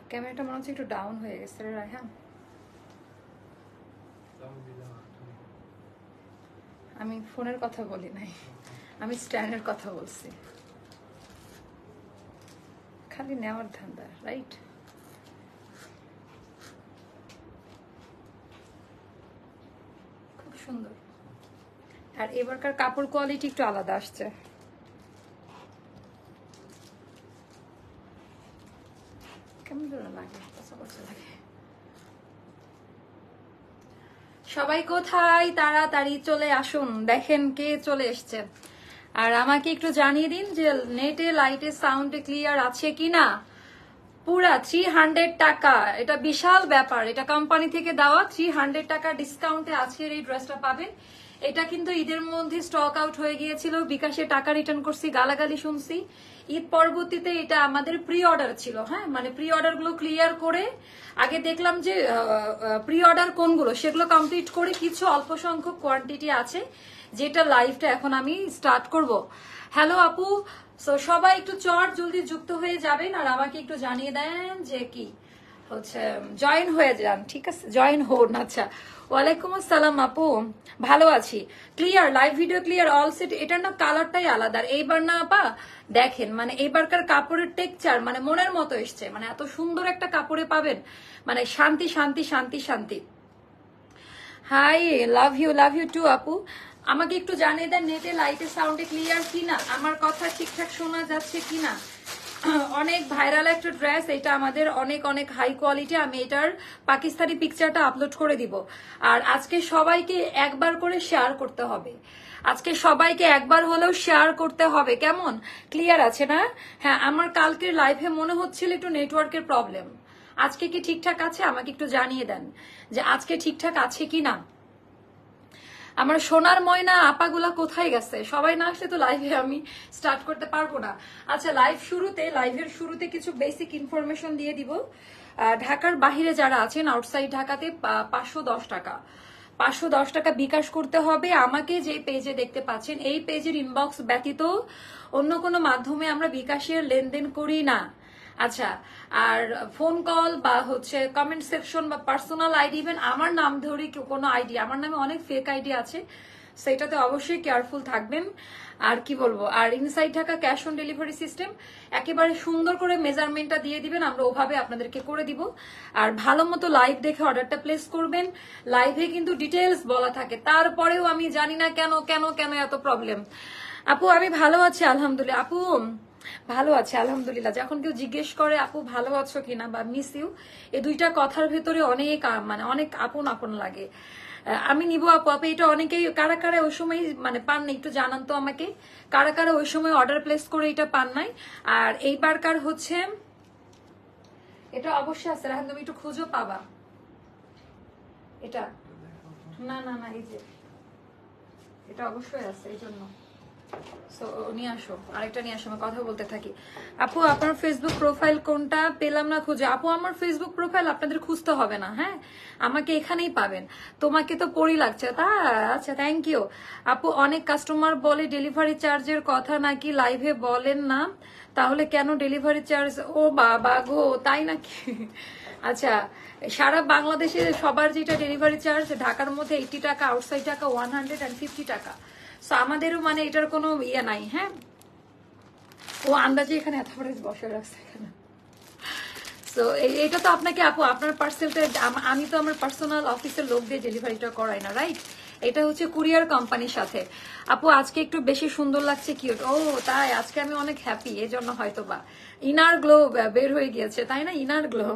ক্যামেরাটা মনে হচ্ছে একটু ডাউন হয়ে গেছে রে রায়হান। আমি ফোনের কথা বলি নাই, আমি স্ট্যান্ডের কথা বলছি। খালি নেওয়ার ধান্দা, রাইট? খুব সুন্দর। আর এবারকার কাপড় কোয়ালিটি একটু আলাদা আসছে। কেমন ধরনের লাগে, লাগে। সবাই কোথায়? তাড়াতাড়ি চলে আসুন, দেখেন কে চলে এসছে। আর আমাকে একটু জানিয়ে দিন যে নেটে লাইটে সাউন্ডে ক্লিয়ার আছে কিনা। পুরা 300 টাকা, এটা বিশাল ব্যাপার। এটা কোম্পানি থেকে দেওয়া 300 টাকা ডিসকাউন্টে আজকের এই ড্রেসটা পাবেন। এটা কিন্তু ঈদের মধ্যে স্টক আউট হয়ে গিয়েছিল, বিকাশে টাকা রিটার্ন করছি, গালাগালি শুনছি। ঈদ পরবর্তীতে এটা আমাদের প্রি অর্ডার ছিল, হ্যাঁ, মানে প্রি অর্ডার গুলো ক্লিয়ার করে আগে দেখলাম যে প্রি অর্ডার কোনগুলো, সেগুলো কমপ্লিট করে কিছু অল্প সংখ্যক কোয়ান্টিটি আছে, যেটা লাইভটা এখন আমি স্টার্ট করব। হ্যালো আপু, সো সবাই একটু চট জলদি যুক্ত হয়ে যাবেন আর আমাকে একটু জানিয়ে দেন যে কি হচ্ছে, জয়েন হয়ে যান, ঠিক আছে? জয়েন হন। আচ্ছা, ওয়ালাইকুম আসসালাম আপু, ভালো আছি। Clear, live video clear, all set. এটার না কালারটাই আলাদা। এইবার না আপা দেখেন, মানে এইবারকার কাপড়ের টেক্সচার মানে মনের মতো এসছে, মানে এত সুন্দর একটা কাপড়ে পাবেন, মানে শান্তি শান্তি শান্তি শান্তি। হাই, লাভ ইউ টু আপু। আমাকে একটু জানিয়ে দেন নেটে লাইটে সাউন্ডে ক্লিয়ার কিনা, আমার কথা ঠিকঠাক শোনা যাচ্ছে কিনা। অনেক ভাইরাল একটা ড্রেস এটা, আমাদের অনেক অনেক হাই কোয়ালিটি। আমি এটার পাকিস্তানি পিকচারটা আপলোড করে দিব। আর আজকে সবাইকে একবার করে শেয়ার করতে হবে, আজকে সবাইকে একবার হলেও শেয়ার করতে হবে। কেমন ক্লিয়ার আছে না? হ্যাঁ, আমার কালকের লাইভে মনে হচ্ছিল একটু নেটওয়ার্কের প্রবলেম। আজকে কি ঠিকঠাক আছে? আমাকে একটু জানিয়ে দেন যে আজকে ঠিকঠাক আছে কি না। আমার সোনার ময়না আপাগুলা কোথায় গেছে? সবাই না আসলে তো লাইভে আমি স্টার্ট করতে পারবো না। আচ্ছা, লাইভের শুরুতে কিছু বেসিক ইনফরমেশন দিয়ে দিব। ঢাকার বাহিরে যারা আছেন, আউটসাইড ঢাকাতে 510 টাকা, 510 টাকা বিকাশ করতে হবে আমাকে। যে পেজে দেখতে পাচ্ছেন, এই পেজের ইনবক্স ব্যতীত অন্য কোনো মাধ্যমে আমরা বিকাশের লেনদেন করি না। আচ্ছা, আর ফোন কল বা হচ্ছে কমেন্ট সেকশন বা পার্সোনাল আইডি, ইভেন আমার নাম ধরে কোনো আইডি, আমার নামে অনেক ফেক আইডি আছে, সেটাতে অবশ্যই কেয়ারফুল থাকবেন। আর কি বলবো, আর inside Dhaka cash on delivery system, একেবারে সুন্দর করে মেজারমেন্টটা দিয়ে দিবেন, আমরা ওভাবে আপনাদেরকে করে দিব। আর ভালো মতো লাইভ দেখে অর্ডারটা প্লেস করবেন। লাইভে কিন্তু ডিটেলস বলা থাকে, তারপরেও আমি জানি না কেন কেন কেন এত প্রবলেম। আপু আমি ভালো আছি আলহামদুলিল্লাহ। আপু ভালো আছে আলহামদুলিল্লাহ। যখন কেউ জিজ্ঞেস করে আপু ভালো আছো কিনা বা মিস ইউ, এই দুইটা কথার ভেতরে অনেক মানে অনেক আপন আপন লাগে। আমি নিব আপু। আপু এটা অনেকেই, কারা কারা ওই সময় মানে পান নাই একটু জানান তো আমাকে, কারা কারা ওই সময় অর্ডার প্লেস করে এটা পান নাই। আর এইবারকার হচ্ছে এটা অবশ্যই আছে রাহান, তুমি একটু খুঁজো পাবা এটা। না না না, এই যে এটা অবশ্যই আছে, এই জন্য নিয়ে আসো, আরেকটা নিয়ে আসো, আমি কথা বলতে থাকি। আপু আপনার ফেসবুক প্রোফাইল কোনটা? পেলাম না খুঁজে। আপু আমার ফেসবুক প্রোফাইল আপনাদের খুঁজতে হবে না, হ্যাঁ, আমাকে এখানেই পাবেন। তোমাকে তো পড়ি লাগছে তা? আচ্ছা, থ্যাংক ইউ আপু। অনেক কাস্টমার বলে ডেলিভারি চার্জের কথা নাকি লাইভে বলেন না, তাহলে কেন ডেলিভারি চার্জ? ও বাবা গো, তাই নাকি? আচ্ছা, সারা বাংলাদেশে সবার যেটা ডেলিভারি চার্জ, ঢাকার মধ্যে 80 টাকা, আউটসাইড ঢাকা 150 টাকা। সো আমাদেরও মানে এটার কোনো ইয়ে নাই, হ্যাঁ। ও আন্দাজে এখানে এত বড় বসে রাখছে এখানে। সো এটা তো আপনাকে আপু আপনার পার্সেলটা, আমি তো আমার পার্সোনাল অফিসের লোক দিয়ে ডেলিভারিটা করাই না, রাইট? এটা হচ্ছে কুরিয়ার কোম্পানির সাথে। আপু আজকে একটু বেশি সুন্দর লাগছে, কিউট। ও তাই, আজকে আমি অনেক হ্যাপি, এই জন্য হয়তো বা ইনার গ্লো বের হয়ে গিয়েছে, তাই না? ইনার গ্লো,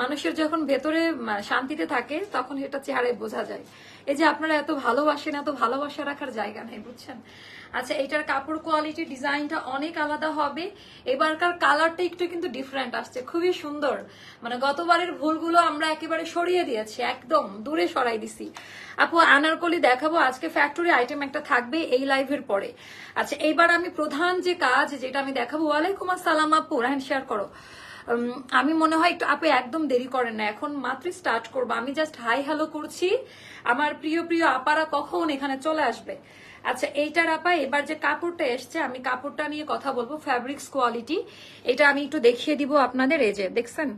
মানুষের যখন ভেতরে শান্তিতে থাকে তখন এটা চেহারায় বোঝা যায়। এই যে আপনারা এত ভালোবাসেন, এত ভালোবাসা রাখার জায়গা নেই, বুঝছেন? আচ্ছা, এটার কাপড় কোয়ালিটি, ডিজাইনটা অনেক আলাদা হবে। এবারকার কালারটা একটু কিন্তু ডিফারেন্ট আসছে, খুবই সুন্দর। মানে গতবারের ভুলগুলো আমরা একেবারে সরিয়ে দিয়েছি, একদম দূরে সরাই দিছি। আপু আনারকলি দেখাবো আজকে, ফ্যাক্টরি আইটেম একটা থাকবে এই লাইভের পরে। আচ্ছা, এইবার আমি প্রধান যে কাজ যেটা আমি দেখাবো। ওয়ালাইকুম আসসালাম আপু, রাহেন শেয়ার করো। আমি মনে হয় একটু আপু একদম দেরি করেন না, এখন মাত্র স্টার্ট করবো। আমি জাস্ট হাই হ্যালো করছি, আমার প্রিয় প্রিয় আপারা কখন এখানে চলে আসবে। আচ্ছা এইটার আপা এবার যে কাপড়টা এসছে আমি কাপড়টা নিয়ে কথা বলবো, ফ্যাব্রিক্স কোয়ালিটি এটা আমি একটু দেখিয়ে দিব আপনাদের। এই যে দেখছেন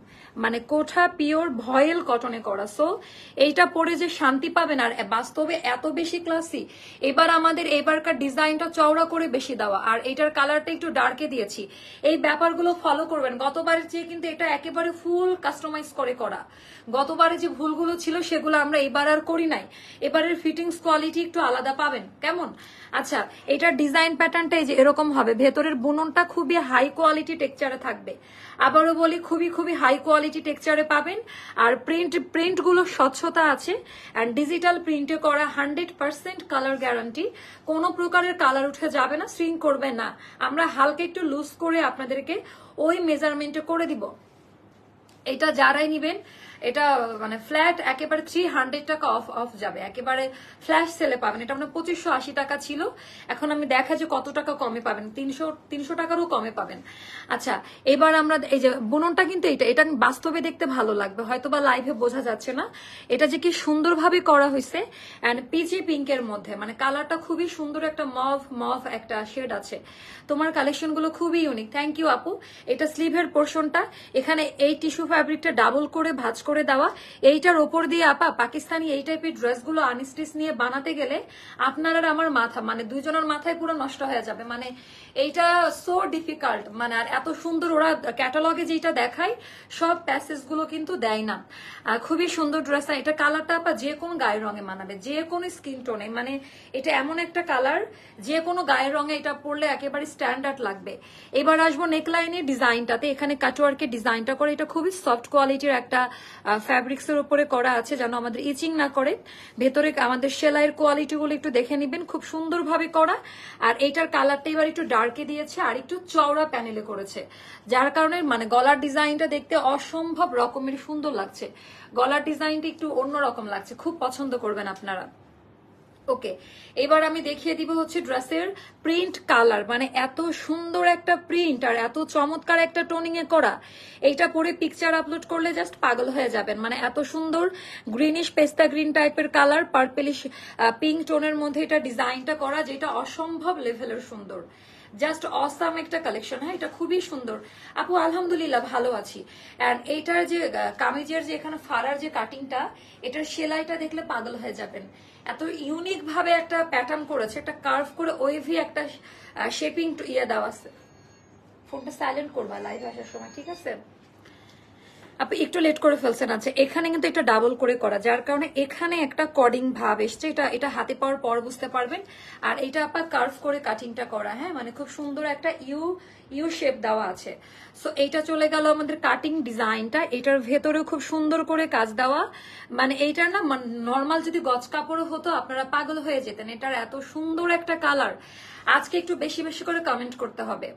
মানে কোঠা পিওর ভয়েল কটনে করা, সো এইটা পরে যে শান্তি পাবেন। আর বাস্তবে এত বেশি ক্লাসি, এবার আমাদের এবারকার ডিজাইনটা চওড়া করে বেশি দেওয়া, আর এটার কালারটা একটু ডার্কে দিয়েছি। এই ব্যাপারগুলো ফলো করবেন। গতবারের চেয়ে কিন্তু এটা একেবারে ফুল কাস্টমাইজ করে করা। গতবারে যে ভুলগুলো ছিল সেগুলো আমরা এবার আর করি নাই। এবারের ফিটিংস কোয়ালিটি একটু আলাদা পাবেন। কেমন? আচ্ছা এটার ডিজাইন প্যাটার্নটা এই যে এরকম হবে, ভেতরের বুননটা খুবই হাই কোয়ালিটি টেক্সচারে থাকবে। আবারও বলি খুবই খুবই হাই কোয়ালিটি টেক্সচারে পাবেন। আর প্রিন্ট গুলো স্বচ্ছতা আছে, এন্ড ডিজিটাল প্রিন্টে করা, 100% কালার গ্যারান্টি। কোনো প্রকারের কালার উঠে যাবে না, স্ট্রিং করবে না। আমরা হালকা একটু লুজ করে আপনাদেরকে ওই মেজারমেন্টে করে দিব। এটা যারাই নিবেন এটা মানে ফ্ল্যাট একেবারে 300 টাকা অফ যাবে, একেবারে ফ্ল্যাশ সেলে পাবেন। এটা মানে 2580 টাকা ছিল, এখন আমি দেখা যে কত টাকা কমে পাবেন, 300 টাকারও কমে পাবেন। আচ্ছা এবার আমরা এই যে বুননটা কিন্তু এটা বাস্তবে দেখতে ভালো লাগবে, হয়তো বা লাইভে বোঝা যাচ্ছে না। এটা যে কি সুন্দরভাবে করা হয়েছে, এন্ড পিচি পিঙ্কের মধ্যে মানে কালারটা খুবই সুন্দর, একটা মভ একটা শেড আছে। তোমার কালেকশন গুলো খুবই ইউনিক, থ্যাংক ইউ আপু। এটা স্লিভের পোর্শনটা, এখানে এই টিস্যু ফ্যাব্রিকটা ডাবল করে ভাঁজ করে দেওয়া। এইটার ওপর দিয়ে আপা পাকিস্তানি এই টাইপের ড্রেসগুলো আনস্টিচ নিয়ে বানাতে গেলে আপনার আর আমার মাথা মানে দুইজনের মাথায় পুরো নষ্ট হয়ে যাবে। মানে এইটা সো ডিফিকাল্ট, মানে আর এত সুন্দর ওরা ক্যাটালগে যেটা দেখায় সব প্যাসেজ গুলো কিন্তু দেয় না। খুবই সুন্দর ড্রেস। এটা কালারটা আপা যে কোনো গায়ের রঙে মানাবে, যে কোনো স্কিন টোনে। মানে এটা এমন একটা কালার যে কোনো গায়ের রঙে এটা পরলে একেবারে স্ট্যান্ডার্ড লাগবে। এবার আসবো নেকলাইনের ডিজাইনটাতে, এখানে কাটওয়ার্কের ডিজাইনটা করে, এটা খুবই সফট কোয়ালিটির একটা ফ্যাব্রিক্স এর উপরে করা আছে যেন আমাদের ইচিং না করে। ভেতরে আমাদের সেলাইয়ের কোয়ালিটি গুলো একটু দেখে নিবেন, খুব সুন্দরভাবে করা। আর এইটার কালারটা এবার একটু ডার্কে দিয়েছে আর একটু চওড়া প্যানেলে করেছে, যার কারণে মানে গলার ডিজাইনটা দেখতে অসম্ভব রকমের সুন্দর লাগছে। গলার ডিজাইনটা একটু অন্যরকম লাগছে, খুব পছন্দ করবেন আপনারা। ওকে এবার আমি দেখিয়ে দিব হচ্ছে ড্রেসের প্রিন্ট কালার, মানে এত সুন্দর একটা প্রিন্ট আর এত চমৎকার একটা টোনিং এ করা। এইটা পরে পিকচার আপলোড করলে জাস্ট পাগল হয়ে যাবেন। মানে এত সুন্দর গ্রিনিশ পেস্তা গ্রিন টাইপের কালার, পার্পেলিশ পিঙ্ক টোনের মধ্যে এটা ডিজাইনটা করা, যেটা অসম্ভব লেভেলের সুন্দর। জাস্ট অসাম একটা কালেকশন। হ্যাঁ এটা খুবই সুন্দর আপু, আলহামদুলিল্লাহ ভালো আছি। এন্ড এইটার যে কামিজের যে এখানে ফাড়ার যে কাটিংটা, এটার সেলাইটা দেখলে পাগল হয়ে যাবেন। এত ইউনিক ভাবে একটা প্যাটার্ন করেছে, একটা কার্ভ করে ওয়েভি একটা শেপিং ইয়ে দেওয়া আছে। ফোনটা সাইলেন্ট করবা লাইভ আসার সময়, ঠিক আছে? আপনি একটু লেট করে ফেলছেন। আছে এখানে কিন্তু এটা ডাবল করে করা, যার কারণে এখানে একটা কর্ডিং ভাব এসছে। এটা হাতে পাওয়ার পর বুঝতে পারবেন। আর এটা আপনার কার্ভ করে কাটিংটা করা, হ্যাঁ মানে খুব সুন্দর একটা ইউ শেপ দেওয়া আছে। সো এইটা চলে গেল আমাদের কাটিং ডিজাইনটা। এটার ভেতরেও খুব সুন্দর করে কাজ দেওয়া। মানে এইটার না নর্মাল যদি গজ কাপড় হতো আপনারা পাগল হয়ে যেতেন। এটার এত সুন্দর একটা কালার। আজকে একটু বেশি বেশি করে কমেন্ট করতে হবে।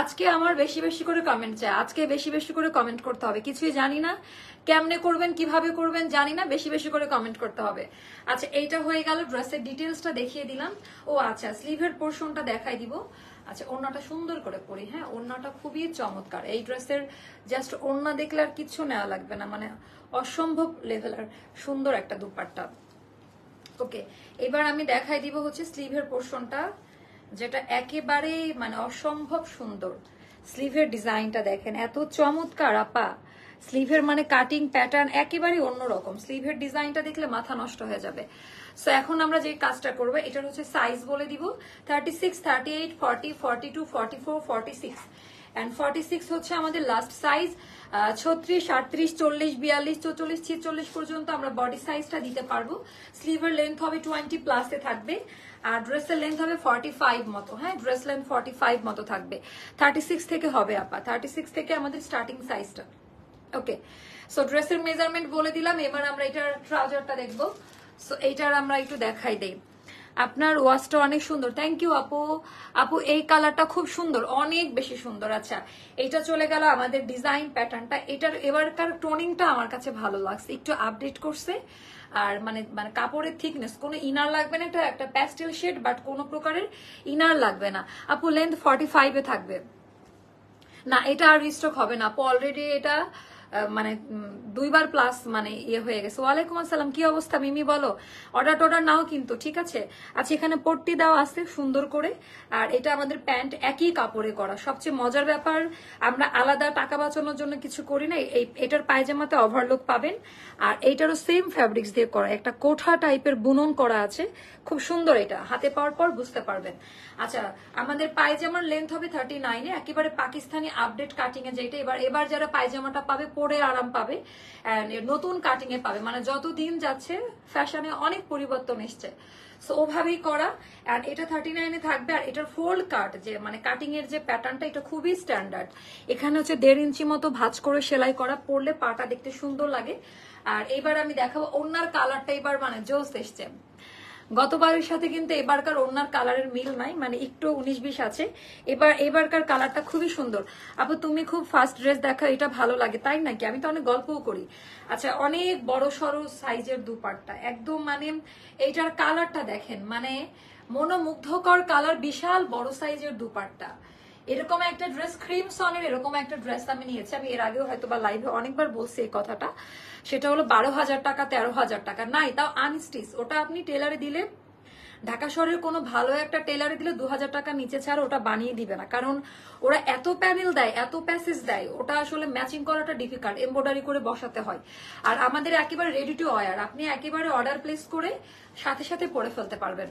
আজকে আমার বেশি বেশি করে কমেন্ট চাই, আজকে বেশি বেশি করে কমেন্ট করতে হবে। কিছুই জানি না কেমনে করবেন, কিভাবে করবেন জানি না, বেশি বেশি করে কমেন্ট করতে হবে। আচ্ছা এইটা হয়ে গেল, ড্রেসের ডিটেলসটা দেখিয়ে দিলাম। ও আচ্ছা স্লিভের পোর্শনটা দেখাই দিব। আচ্ছা ওড়নাটা সুন্দর করে পরি, হ্যাঁ ওড়নাটা খুবই চমৎকার। এই ড্রেসের জাস্ট ওড়না দেখলে আর কিচ্ছু নেওয়া লাগবে না, মানে অসম্ভব লেভেলের সুন্দর একটা দুপাট্টা। ওকে এবার আমি দেখাই দিব হচ্ছে স্লিভের পোর্শনটা, যেটা একেবারে মানে অসম্ভব সুন্দর। স্লিভের ডিজাইনটা দেখেন এত চমৎকার আপা। স্লিভের মানে কাটিং প্যাটার্ন একেবারে অন্যরকম। স্লিভের ডিজাইনটা দেখলে মাথা নষ্ট হয়ে যাবে। সো এখন আমরা যে কাজটা করবো, এটার হচ্ছে সাইজ বলে দিব 36, 38, 40, 42, 44, 46 এন্ড 46 হচ্ছে আমাদের লাস্ট সাইজ। 36, 38, 40, 42, 44, 46 পর্যন্ত আমরা বডি সাইজটা দিতে পারবো। স্লিভের লেন্থ হবে 20 প্লাসে থাকবে, আর ড্রেসের লেন্থ হবে 45 মতো। হ্যাঁ ড্রেস লেন্থ 45 মতো থাকবে। 36 থেকে হবে আপা, 36 থেকে আমাদের স্টার্টিং সাইজটা। ওকে সো ড্রেসের মেজারমেন্ট বলে দিলাম। এবার আমরা এটার ট্রাউজারটা দেখবো। সো এইটার আমরা একটু দেখাই দেই। আপনার ওয়াশটা অনেক সুন্দর, থ্যাংক ইউ আপু। আপু এই কালারটা খুব সুন্দর, অনেক বেশি সুন্দর। আচ্ছা এটা চলে গেল আমাদের ডিজাইন প্যাটার্নটা। এটার এবারকার টোনিংটা আমার কাছে ভালো লাগছে, একটু আপডেট করছে। আর মানে মানে কাপড়ের থিকনেস, কোনো ইনার লাগবে না। এটা একটা প্যাস্টেল শেড, বাট কোনো প্রকারের ইনার লাগবে না। আপু লেন্থ 45 এ থাকবে না, এটা আর রিস্টক হবে না আপু। অলরেডি এটা মানে 2বার প্লাস মানে ইয়ে হয়ে গেছে। ওয়ালাইকুম আসসালাম, কি অবস্থা মিমি বলো? অর্ডার টর্ডার নাও কিন্তু, ঠিক আছে? আচ্ছা, এখানে পট্টি দেওয়া আছে সুন্দর করে, আর এটা আমাদের প্যান্ট একই কাপড়ে করা। সবচেয়ে মজার ব্যাপার, আমরা আলাদা টাকা বাঁচানোর জন্য কিছু করি না। এটার পায়জামাতে ওভারলুক পাবেন, আর এইটারও সেম ফ্যাব্রিক্স দিয়ে করা, একটা কোঠা টাইপের বুনন করা আছে, খুব সুন্দর। এটা হাতে পাওয়ার পর বুঝতে পারবেন। আচ্ছা, আমাদের পায়জামার লেন্থ হবে 39-এ, একেবারে পাকিস্তানি আপডেট কাটিং এ, যেটা এবার যারা পায়জামাটা পাবে পরে আরাম পাবে, নতুন কাটিং এ পাবে। মানে যত দিন যাচ্ছে ফ্যাশনে অনেক পরিবর্তন এসছে, সো ওভাবেই করা। আর এটা 39-এ থাকবে। আর এটার ফোল্ড কাট, যে মানে কাটিং এর যে প্যাটার্নটা, এটা খুবই স্ট্যান্ডার্ড। এখানে হচ্ছে 1.5 ইঞ্চি মতো ভাঁজ করে সেলাই করা, পরলে পাটা দেখতে সুন্দর লাগে। আর এবার আমি দেখাবো ওড়নার কালারটা, এবার মানে জোস এসছে। গতবারের সাথে কিন্তু এবারকার ওড়নার কালারের মিল নাই, মানে একটু 19-20 আছে। এবারকার কালারটা খুবই সুন্দর। আপু তুমি খুব ফাস্ট ড্রেস দেখা, এটা ভালো লাগে তাই নাকি? আমি তো অনেক গল্পও করি। আচ্ছা, অনেক বড় সড়ো সাইজের দুপাট্টা, একদম মানে এইটার কালারটা দেখেন, মানে মনোমুগ্ধকর কালার, বিশাল বড় সাইজের দুপাট্টা। এরকম একটা ড্রেস, ক্রিম সনের এরকম একটা ড্রেস আমি নিয়েছি। আমি এর আগেও হয়তো বা লাইভে অনেকবার বলছি এই কথাটা। সেটা হলো 12,000 টাকা, 13,000 টাকা নাই, তাও আনস্টিচ। ওটা আপনি টেলারে দিলে, ঢাকা শহরের কোনো ভালো একটা টেলারে দিলে 2,000 টাকা নিচে ছাড়া ওটা বানিয়ে দিবে না, কারণ ওরা এত প্যানেল দেয়, এত প্যাসেজ দেয়, ওটা আসলে ম্যাচিং করাটা ডিফিকাল্ট, এমব্রয়ডারি করে বসাতে হয়। আর আমাদের একেবারে রেডি টু ওয়্যার, আপনি একেবারে অর্ডার প্লেস করে সাথে সাথে পরে ফেলতে পারবেন।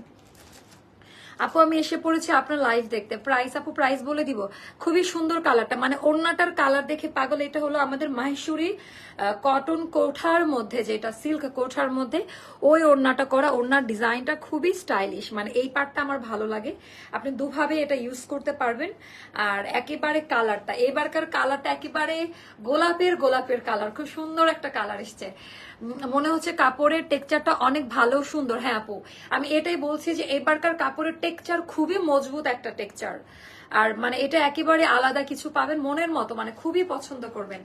আপু আমি এসে পড়েছি আপনার লাইভ দেখতে। প্রাইস আপু, প্রাইস বলে দিব। খুবই সুন্দর কালারটা, মানে ওড়নাটার কালার দেখে পাগল। এটা হলো আমাদের মাহেশ্বরী কটন কোঠার মধ্যে, যেটা সিল্ক কোঠার মধ্যে ওই ওড়নাটা করা। ওড়নার ডিজাইনটা খুবই স্টাইলিশ, মানে এই পার্টটা আমার ভালো লাগে। আপনি দুভাবে এটা ইউজ করতে পারবেন। আর একেবারে কালারটা, এবারকার কালারটা একেবারে গোলাপের কালার, খুব সুন্দর একটা কালার এসছে। মনে হচ্ছে কাপড়ের টেক্সচারটা অনেক ভালো, সুন্দর। হ্যাঁ আপু, আমি এটাই বলছি যে এবারকার কাপড়ের টেক্সচার খুবই মজবুত একটা টেক্সচার। আর মানে এটা একেবারে আলাদা কিছু পাবেন, মনের মতো, মানে খুবই পছন্দ করবেন।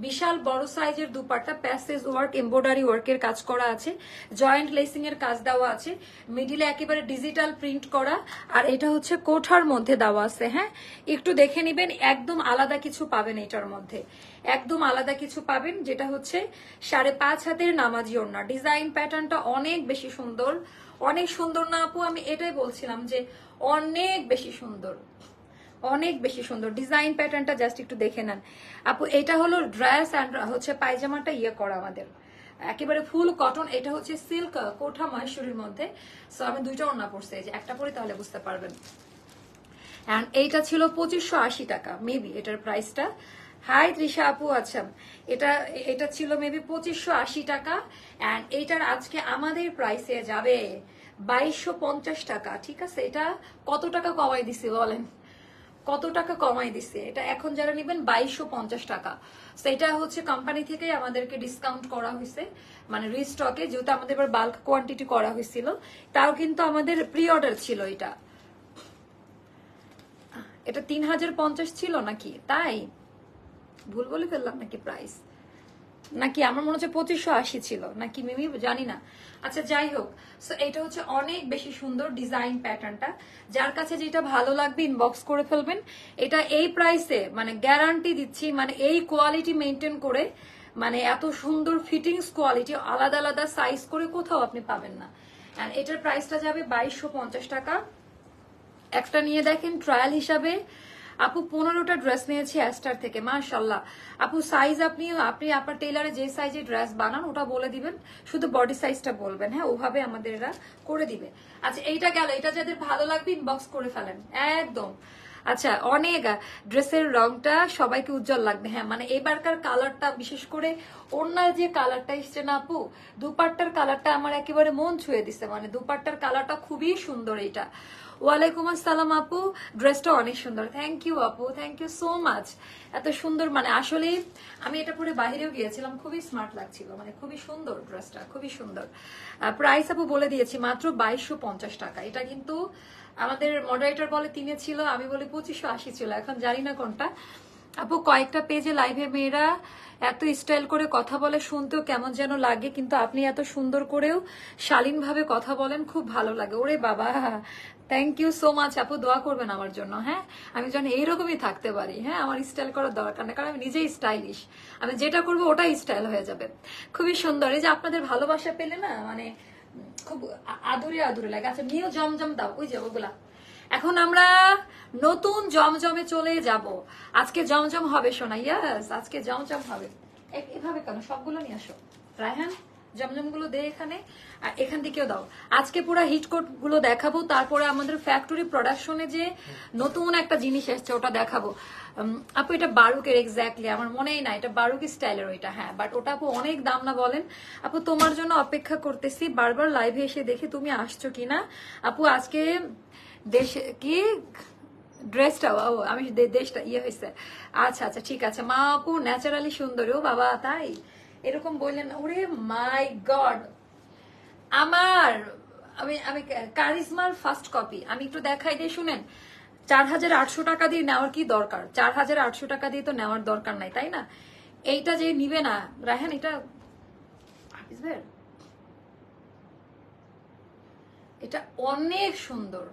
বিশাল বড় সাইজের দুপাট্টা, প্যাসেজ ওয়ার্ক, এমব্রয়ডারি ওয়ার্কের কাজ করা আছে, জয়েন্ট লেসিং এর কাজ দেওয়া আছে, মিডিলে একেবারে ডিজিটাল প্রিন্ট করা। আর এটা হচ্ছে কোঠার মধ্যে দেওয়া আছে। হ্যাঁ, একটু দেখে নিবেন, একদম আলাদা কিছু পাবেন এটার মধ্যে, একদম আলাদা কিছু পাবেন, যেটা হচ্ছে 5.5 হাতের নামাজি ওড়না। ডিজাইন প্যাটার্নটা অনেক বেশি সুন্দর, অনেক সুন্দর না আপু? আমি এটাই বলছিলাম যে অনেক বেশি সুন্দর, অনেক বেশি সুন্দর ডিজাইন প্যাটার্নটা। জাস্ট একটু দেখে নেন আপু। এটা হলো ড্রেস অ্যান্ড হচ্ছে পায়জামাটা ইয়ে করা আমাদের একেবারে ফুল কটন। এটা হচ্ছে সিল্ক কোঠা মহেশ্বরীর মধ্যে। সো আমি দুইটা ওড়না পরছি, যে একটা পরে তাহলে বুঝতে পারবেন। এন্ড এইটা ছিল 2580 টাকা মেবি এটার প্রাইসটা। হাই তৃষা আপু, আচ্ছা এটা ছিল মেবি 2580 টাকা। এন্ড এইটার আজকে আমাদের প্রাইসে যাবে 2250 টাকা। ঠিক আছে, এটা কত টাকা কমাই দিছি বলেন? কত টাকা কমাই দিছে এটা? এখন যারা নেবেন 2250 টাকা। তো এটা হচ্ছে কোম্পানি থেকে আমাদেরকে ডিসকাউন্ট করা হয়েছে, মানে রিস্টকে, যেহেতু আমাদের এবার বাল্ক কোয়ান্টিটি করা হয়েছিল। তাও কিন্তু আমাদের প্রি অর্ডার ছিল। এটা 3050 ছিল নাকি? তাই ভুল বলে ফেললাম নাকি প্রাইস? নাকি আমার মনে হচ্ছে 2580 ছিল নাকি মিমি, জানি না। আচ্ছা যাই হোক, সো এটা হচ্ছে অনেক বেশি সুন্দর ডিজাইন প্যাটার্নটা। যার কাছে যেটা ভালো লাগবে ইনবক্স করে ফেলবেন। এটা এই প্রাইসে মানে গ্যারান্টি দিচ্ছি, মানে এই কোয়ালিটি মেনটেন করে, মানে এত সুন্দর ফিটিংস কোয়ালিটি আলাদা আলাদা সাইজ করে কোথাও আপনি পাবেন না। এন্ড এটার প্রাইসটা যাবে 2250 টাকা। একটা নিয়ে দেখেন ট্রায়াল হিসাবে। আপু 15টা ড্রেস নিয়েছি অ্যাস্টার থেকে, মাশাআল্লাহ। আপু সাইজ আপনি আপনার টেলারে যে সাইজে ড্রেস বানান ওটা বলে দিবেন, শুধু বডি সাইজটা বলবেন। হ্যাঁ, ওভাবে আমাদের এরা করে দিবে। আচ্ছা এইটা গেল, এটা যাদের ভালো লাগবে ইনবক্স করে ফেলেন একদম। আচ্ছা, অনেক ড্রেসের রংটা সবাইকে উজ্জ্বল লাগবে। হ্যাঁ, মানে এবারকার কালারটা, বিশেষ করে ওড়নার যে কালারটা এসছে না আপু, দুপাট্টার কালারটা আমার একেবারে মন ছুঁয়ে দিছে। মানে দুপাট্টার কালারটা খুবই সুন্দর। এটা ওয়ালাইকুম আসসালাম আপু, ড্রেসটা অনেক সুন্দর। থ্যাংক ইউ আপু, থ্যাংক ইউ সো মাচ। এত সুন্দর, মানে আসলে আমি এটা পরে বাইরেও গিয়েছিলাম, খুবই স্মার্ট লাগছিল, মানে খুবই সুন্দর ড্রেসটা, খুবই সুন্দর। প্রাইস আপু বলে দিয়েছি, মাত্র 2250 টাকা। এটা কিন্তু আমাদের মডারেটর বলে 3 ছিল, আমি বলি 2580 ছিল, এখন জানি না কোনটা। আপু কয়েকটা পেজে লাইভে মেয়েরা এত স্টাইল করে কথা বলে, শুনতেও কেমন যেন লাগে, কিন্তু আপনি এত সুন্দর করেও শালীনভাবে কথা বলেন, খুব ভালো লাগে। ওরে বাবা, থ্যাংক ইউ সো মাচ আপু, দোয়া করবেন আমার জন্য। হ্যাঁ, আমি যেন এইরকমই থাকতে পারি। হ্যাঁ, আমার স্টাইল করার দরকার নেই, কারণ আমি নিজেই স্টাইলিশ। আমি যেটা করবো ওটাই স্টাইল হয়ে যাবে। খুবই সুন্দর। এই যে আপনাদের ভালোবাসা পেলে না, মানে খুব আদুরে আদুরে লাগে। আচ্ছা, নিউ জমজম দাও, ওই যে ওগুলা। এখন আমরা নতুন জমজমে চলে যাব। আজকে জমজম হবে সোনা, ইয়াস, আজকে জমজম হবে। এভাবে কেন, সবগুলো নিয়ে আসো রায়হান, জমজম গুলো দে এখানে, আর এখান থেকেও দাও। আজকে পুরো হিট কোড গুলো দেখাবো, তারপরে আমাদের ফ্যাক্টরি প্রোডাকশনে যে নতুন একটা জিনিস এসছে ওটা দেখাবো। আপু এটা বারুকের, এক্স্যাক্টলি আমার মনেই না, এটা বারুক স্টাইলের ওইটা। হ্যাঁ, বাট ওটা আপু অনেক দাম না বলেন? আপু তোমার জন্য অপেক্ষা করতেছি, বারবার লাইভে এসে দেখি তুমি আসছো কিনা। আপু আজকে দেশে কি ড্রেসটা, ও আমি দেশটা ইয়ে হয়েছে। আচ্ছা আচ্ছা, ঠিক আছে। মা আপু ন্যাচারালি সুন্দর। ও বাবা, তাই? এরকম বললেন? ওরে মাই গড, আমার আমি আমি কারিজমার ফার্স্ট কপি আমি একটু দেখাই দিয়ে শুনেন। 4800 টাকা দিয়ে নেওয়ার কি দরকার? 4800 টাকা দিয়ে তো নেওয়ার দরকার নাই, তাই না? এইটা যে নিবে না রায়হান, এটা এটা অনেক সুন্দর,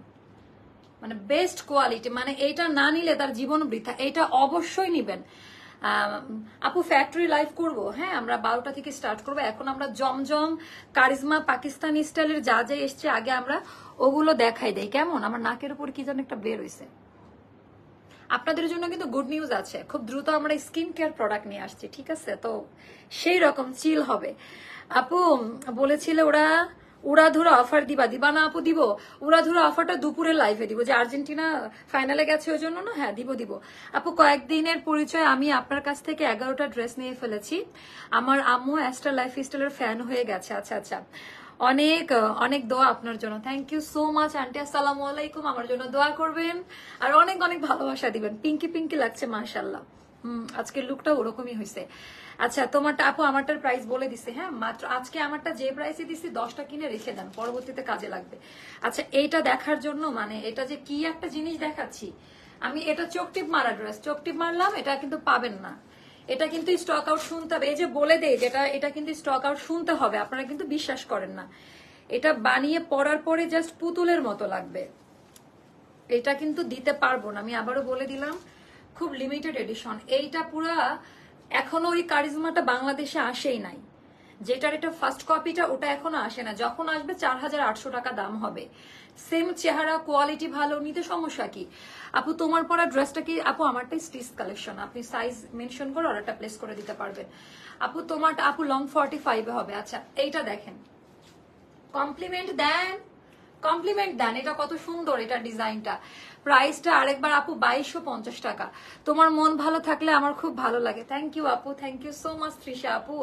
মানে বেস্ট কোয়ালিটি। মানে এইটা না নিলে তার জীবন বৃথা। এইটা অবশ্যই নিবেন। আপু ফ্যাক্টরি লাইভ করব। হ্যাঁ, আমরা 12টা থেকে স্টার্ট করব। এখন আমরা জমজম, কারিজমা, পাকিস্তানি স্টাইলের যা যা এসছে আগে আমরা ওগুলো দেখাই দেই, কেমন? আমার নাকের উপর কি যেন একটা বের হইছে। আপনাদের জন্য কিন্তু গুড নিউজ আছে, খুব দ্রুত আমরা স্কিন কেয়ার প্রোডাক্ট নিয়ে আসছি, ঠিক আছে? তো সেই রকম চিল হবে। আপু বলেছিল ওরা উড়াধুরা অফার দিবা না? আপু দিব। উড়াধুরা অফারটা দুপুরে লাইভে দিব, যে আর্জেন্টিনা ফাইনালে গেছে ওই জন্য না। হ্যাঁ, দিব। আপু কয়েকদিনের পরিচয়, আমি আপনার কাছ থেকে 11টা ড্রেস নিয়ে ফেলেছি। আমার আম্মু অ্যাস্টার লাইফ স্টাইলের ফ্যান হয়ে গেছে। আচ্ছা আচ্ছা, অনেক অনেক দোয়া আপনার জন্য। Thank you so much aunty, আসসালামু আলাইকুম। আমার জন্য দোয়া করবেন আর অনেক অনেক ভালোবাসা দিবেন। পিঙ্কি পিঙ্কি লাগছে মাশাআল্লাহ। আজকের লুকটা ওরকমই হয়েছে। আচ্ছা, তোমারটা আপু আমারটার প্রাইস বলে দিছে। হ্যাঁ, মাত্র আজকে আমারটা যে প্রাইসে দিছি 10টা কিনে রেখে দেন, পরবর্তীতে কাজে লাগবে। আচ্ছা, এইটা দেখার জন্য, মানে এটা যে কি একটা জিনিস দেখাচ্ছি আমি, এটা চোখ টিপ মারা ড্রেস, চোখ টিপ মারলাম, এটা কিন্তু পাবেন না। এটা কিন্তু স্টক আউট শুনতে হবে। এই যে বলে দেয় যেটা, এটা কিন্তু স্টক আউট শুনতে হবে। আপনারা কিন্তু বিশ্বাস করেন না। এটা বানিয়ে পরার পরে জাস্ট পুতুলের মতো লাগবে। এটা কিন্তু দিতে পারবো না, আমি আবারও বলে দিলাম, খুব লিমিটেড এডিশন। এইটা পুরা এখনো ওই কারিজমাটা বাংলাদেশে আসেই নাই। যেটার এটা ফার্স্ট কপিটা, ওটা এখনো আসে না। যখন আসবে 4800 টাকা দাম হবে। সেম চেহারা, কোয়ালিটি ভালো, নিতে সমস্যা কি? আপু তোমার পরা ড্রেসটা কি? আপু আমারটাই স্টিচ কালেকশন, আপনি সাইজ মেনশন করে অর্ডারটা প্লেস করে দিতে পারবেন। আপু তোমারটা আপু লং 45 হবে। আচ্ছা, এইটা দেখেন, কমপ্লিমেন্ট দেন, কমপ্লিমেন্ট দেন। এটা কত সুন্দর, এটা ডিজাইনটা। প্রাইসটা আরেকবার আপু 2250 টাকা। তোমার মন ভালো থাকলে আমার খুব ভালো লাগে। থ্যাংক ইউ আপু, thank you so much Trisha আপু।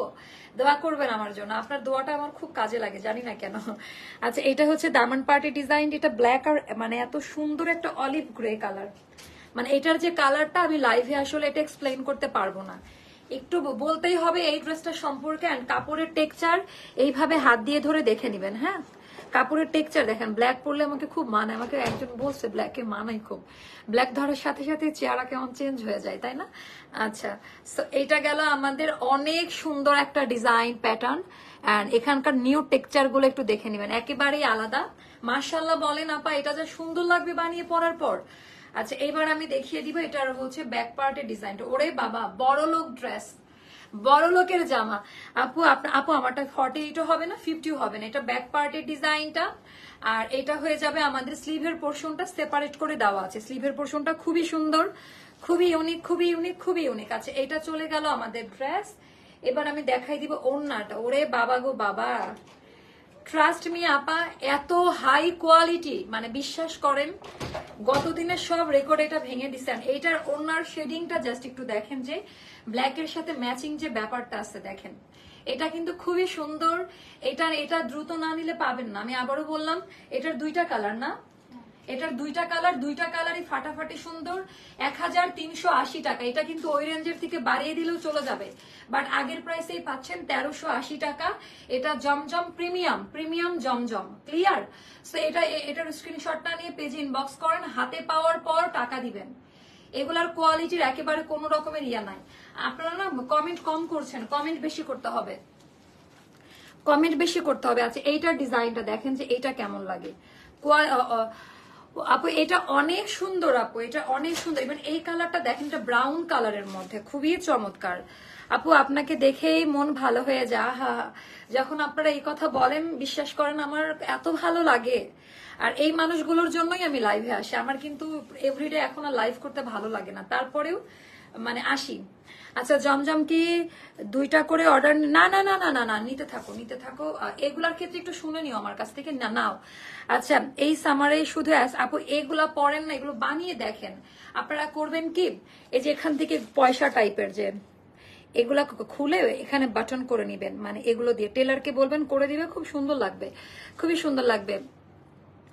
দোয়া করবেন আমার জন্য, আপনার দোয়াটা আমার খুব কাজে লাগে, জানি না কেন। আচ্ছা, এটা হচ্ছে দামান পার্টি ডিজাইন। এটা ব্ল্যাক আর মানে এত সুন্দর একটা অলিভ গ্রে কালার। মানে এটার যে কালারটা আমি লাইভে আসলে এটা এক্সপ্লেইন করতে পারবো না, একটু বলতেই হবে এই ড্রেসটা সম্পর্কে। অ্যান্ড কাপড়ের টেক্সচার এইভাবে হাত দিয়ে ধরে দেখে নিবেন। হ্যাঁ, কাপড়ের টেক্সচার দেখেন। ব্ল্যাক পরলে আমাকে খুব মানায়, আমাকে একজন বলছে ব্ল্যাকে মানায় খুব। ব্ল্যাক ধরার সাথে সাথে চেহারা কেমন চেঞ্জ হয়ে যায়, তাই না? আচ্ছা, সো এইটা গেল আমাদের অনেক সুন্দর একটা ডিজাইন প্যাটার্ন। অ্যান্ড এখানকার নিউ টেক্সচার গুলো একটু দেখে নিবেন, একেবারেই আলাদা। মাশাআল্লাহ বলেন আপা, এটা যা সুন্দর লাগবে বানিয়ে পরার পর। আচ্ছা, এবার আমি দেখিয়ে দিব এটার হচ্ছে ব্যাক পার্টের ডিজাইনটা। ওরে বাবা, বড় লোক ড্রেস, বড় লোকের জামা। আপু আপু আমারটা 48 হবে না, 50 হবে না। এটা ব্যাক পার্টের ডিজাইনটা। আর এটা হয়ে যাবে আমাদের স্লিভের পোর্শনটা সেপারেট করে দেওয়া আছে। স্লিভের পোর্শনটা খুবই সুন্দর, খুবই ইউনিক, খুবই ইউনিক, খুবই ইউনিক। আচ্ছা, এটা চলে গেল আমাদের ড্রেস। এবার আমি দেখাই দিব ওড়নাটা। ওরে বাবা গো বাবা, ট্রাস্ট মি আপা, এত হাই কোয়ালিটি, মানে বিশ্বাস করেন গতদিনের সব রেকর্ড এটা ভেঙে দিচ্ছেন। এইটার ওনার শেডিংটা জাস্ট একটু দেখেন, যে ব্ল্যাকের সাথে ম্যাচিং যে ব্যাপারটা আছে দেখেন, এটা কিন্তু খুবই সুন্দর। এটা দ্রুত না নিলে পাবেন না। আমি আবারও বললাম, এটার দুইটা কালার না, এটার দুইটা কালারই ফাটাফাটি সুন্দর। 1380 টাকা। এটা কিন্তু ওই রেঞ্জের থেকে বাড়িয়ে দিলেও চলে যাবে, বাট আগের প্রাইসেই পাচ্ছেন 1380 টাকা। এটা জমজম প্রিমিয়াম জমজম, ক্লিয়ার? সো এটার স্ক্রিনশটটা নিয়ে পেজে ইনবক্স করেন, হাতে পাওয়ার পর টাকা দিবেন। এগুলার কোয়ালিটির একেবারে কোনো রকমের ইয়া নাই। আপনারা না কমেন্ট কম করছেন, কমেন্ট বেশি করতে হবে, কমেন্ট বেশি করতে হবে। আচ্ছা, এইটার ডিজাইনটা দেখেন যে এটা কেমন লাগে। আপু এটা অনেক সুন্দর, আপু এটা অনেক সুন্দর। ইভেন এই কালারটা দেখেন, এটা ব্রাউন কালারের মধ্যে খুবই চমৎকার। আপু আপনাকে দেখেই মন ভালো হয়ে যায়। হা, যখন আপনারা এই কথা বলেন বিশ্বাস করেন আমার এত ভালো লাগে। আর এই মানুষগুলোর জন্যই আমি লাইভে আসি। আমার কিন্তু এভরিডে এখন আর লাইভ করতে ভালো লাগে না, তারপরেও মানে আসি। আচ্ছা জমজম কি 2টা করে অর্ডার? না না না না না না, নিতে থাকো নিতে থাকো। এগুলার ক্ষেত্রে একটু শুনে নিও আমার কাছ থেকে, না নাও। আচ্ছা এই সামারে শুধু আপু এগুলা পরেন না, এগুলো বানিয়ে দেখেন। আপনারা করবেন কি, এই যে এখান থেকে পয়সা টাইপের যে এগুলা খুলে এখানে বাটন করে নিবেন, মানে এগুলো দিয়ে টেলারকে বলবেন করে দিবে, খুব সুন্দর লাগবে, খুবই সুন্দর লাগবে।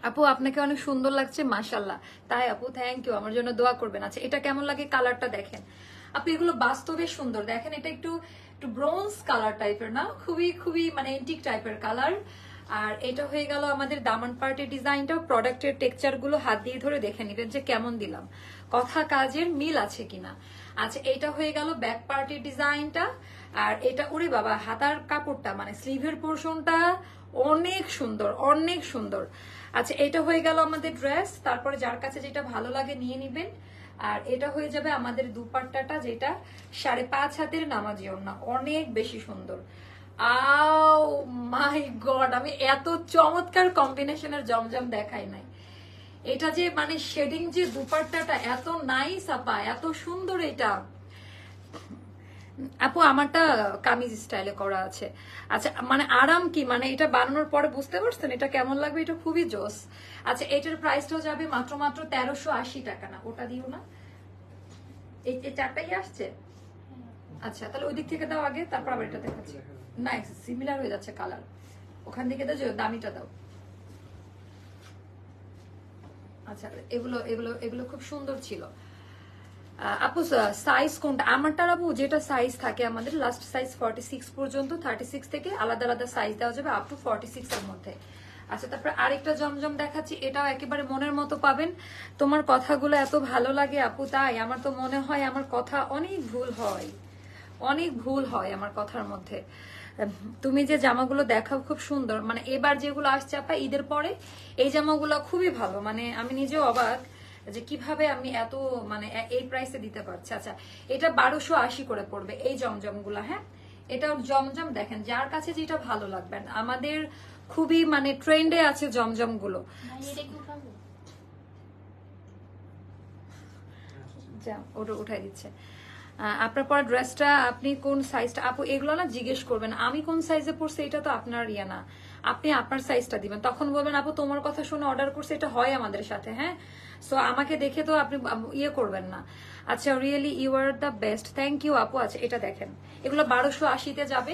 আপু আপনাকে অনেক সুন্দর লাগছে, মাশাল্লাহ। তাই আপু, থ্যাংক ইউ, আমার জন্য দোয়া করবেন। আচ্ছা এটা কেমন লাগে, কালারটা দেখেন আপু, এগুলো বাস্তবে সুন্দর। দেখেন এটা একটু একটু ব্রোঞ্জ কালার টাইপের না, খুবই খুবই মানে এন্টিক টাইপের কালার। আর এটা হয়ে গেল আমাদের দামান পার্টির ডিজাইনটা। প্রোডাক্টের টেক্সচার গুলো হাত দিয়ে ধরে দেখে নিবেন যে কেমন দিলাম, কথা কাজের মিল আছে কিনা। আচ্ছা এটা হয়ে গেল ব্যাক পার্টির ডিজাইনটা। আর এটা ওরে বাবা, হাতার কাপড়টা মানে স্লিভের পোর্শনটা অনেক সুন্দর, অনেক সুন্দর। আচ্ছা এটা হয়ে গেল আমাদের ড্রেস। তারপরে যার কাছে যেটা ভালো লাগে নিয়ে নিবেন। আর এটা হয়ে যাবে আমাদের দুপাট্টাটা, যেটা 5.5 হাতের নামাজি ওড়না, অনেক বেশি সুন্দর। আও মাই গড, আমি এত চমৎকার কম্বিনেশনের জমজম দেখাই নাই। এটা যে মানে শেডিং যে দুপাট্টাটা এত নাইস আপা, এত সুন্দর। এটা আপু আমারটা কামিজ স্টাইলে করা আছে। আচ্ছা মানে আরাম কি, মানে এটা বানানোর পরে বুঝতে পারছেন এটা কেমন লাগবে, এটা খুবই জোস। আচ্ছা এটার প্রাইসটাও যাবে মাত্র মাত্র 1380 টাকা। না ওটা দিও না, এই চারটাই আসছে। আচ্ছা তাহলে ওই দিক থেকে দাও আগে, তারপর আবার এটা দেখাচ্ছি। না সিমিলার হয়ে যাচ্ছে কালার, ওখান থেকে দাও, দামিটা দাও। আচ্ছা এগুলো এগুলো এগুলো খুব সুন্দর ছিল। আপু সাইজ কোনটা? আমারটার আপু যেটা সাইজ থাকে আমাদের লাস্ট সাইজ 46 পর্যন্ত, 36 থেকে আলাদা আলাদা সাইজ দেওয়া যাবে আপ টু 46 এর মধ্যে। আচ্ছা তারপর আরেকটা জমজম দেখাচ্ছি, এটাও একেবারে মনের মতো পাবেন। তোমার কথাগুলো এত ভালো লাগে আপু, তাই আমার তো মনে হয় আমার কথা অনেক ভুল হয়, অনেক ভুল হয় আমার কথার মধ্যে। তুমি যে জামাগুলো দেখাও খুব সুন্দর, মানে এবার যেগুলো আসছে আপা ঈদের পরে এই জামাগুলো খুবই ভালো, মানে আমি নিজেও অবাক যে কিভাবে আমি এত মানে এই প্রাইসে দিতে পারছি। আচ্ছা এটা 1280 করে পড়বে এই জমজম গুলা। হ্যাঁ এটা জমজম দেখেন, যার কাছে যেটা ভালো লাগবে। আমাদের খুবই মানে ট্রেন্ডে আছে জমজম গুলো। ওটা উঠাই দিচ্ছে। আপনার পর ড্রেসটা আপনি কোন সাইজটা? আপু এগুলো না জিজ্ঞেস করবেন, আমি কোন সাইজে পড়ছি এটা তো আপনার ইয়ে না, আপনি আপনার সাইজটা দিবেন, তখন বলবেন আপু তোমার কথা শুনে অর্ডার করছে। এটা হয় আমাদের সাথে। হ্যাঁ সো আমাকে দেখে তো আপনি ইয়ে করবেন না। আচ্ছা really you are the best, thank you আপু। আচ্ছা এটা দেখেন, এগুলো 1280-তে যাবে।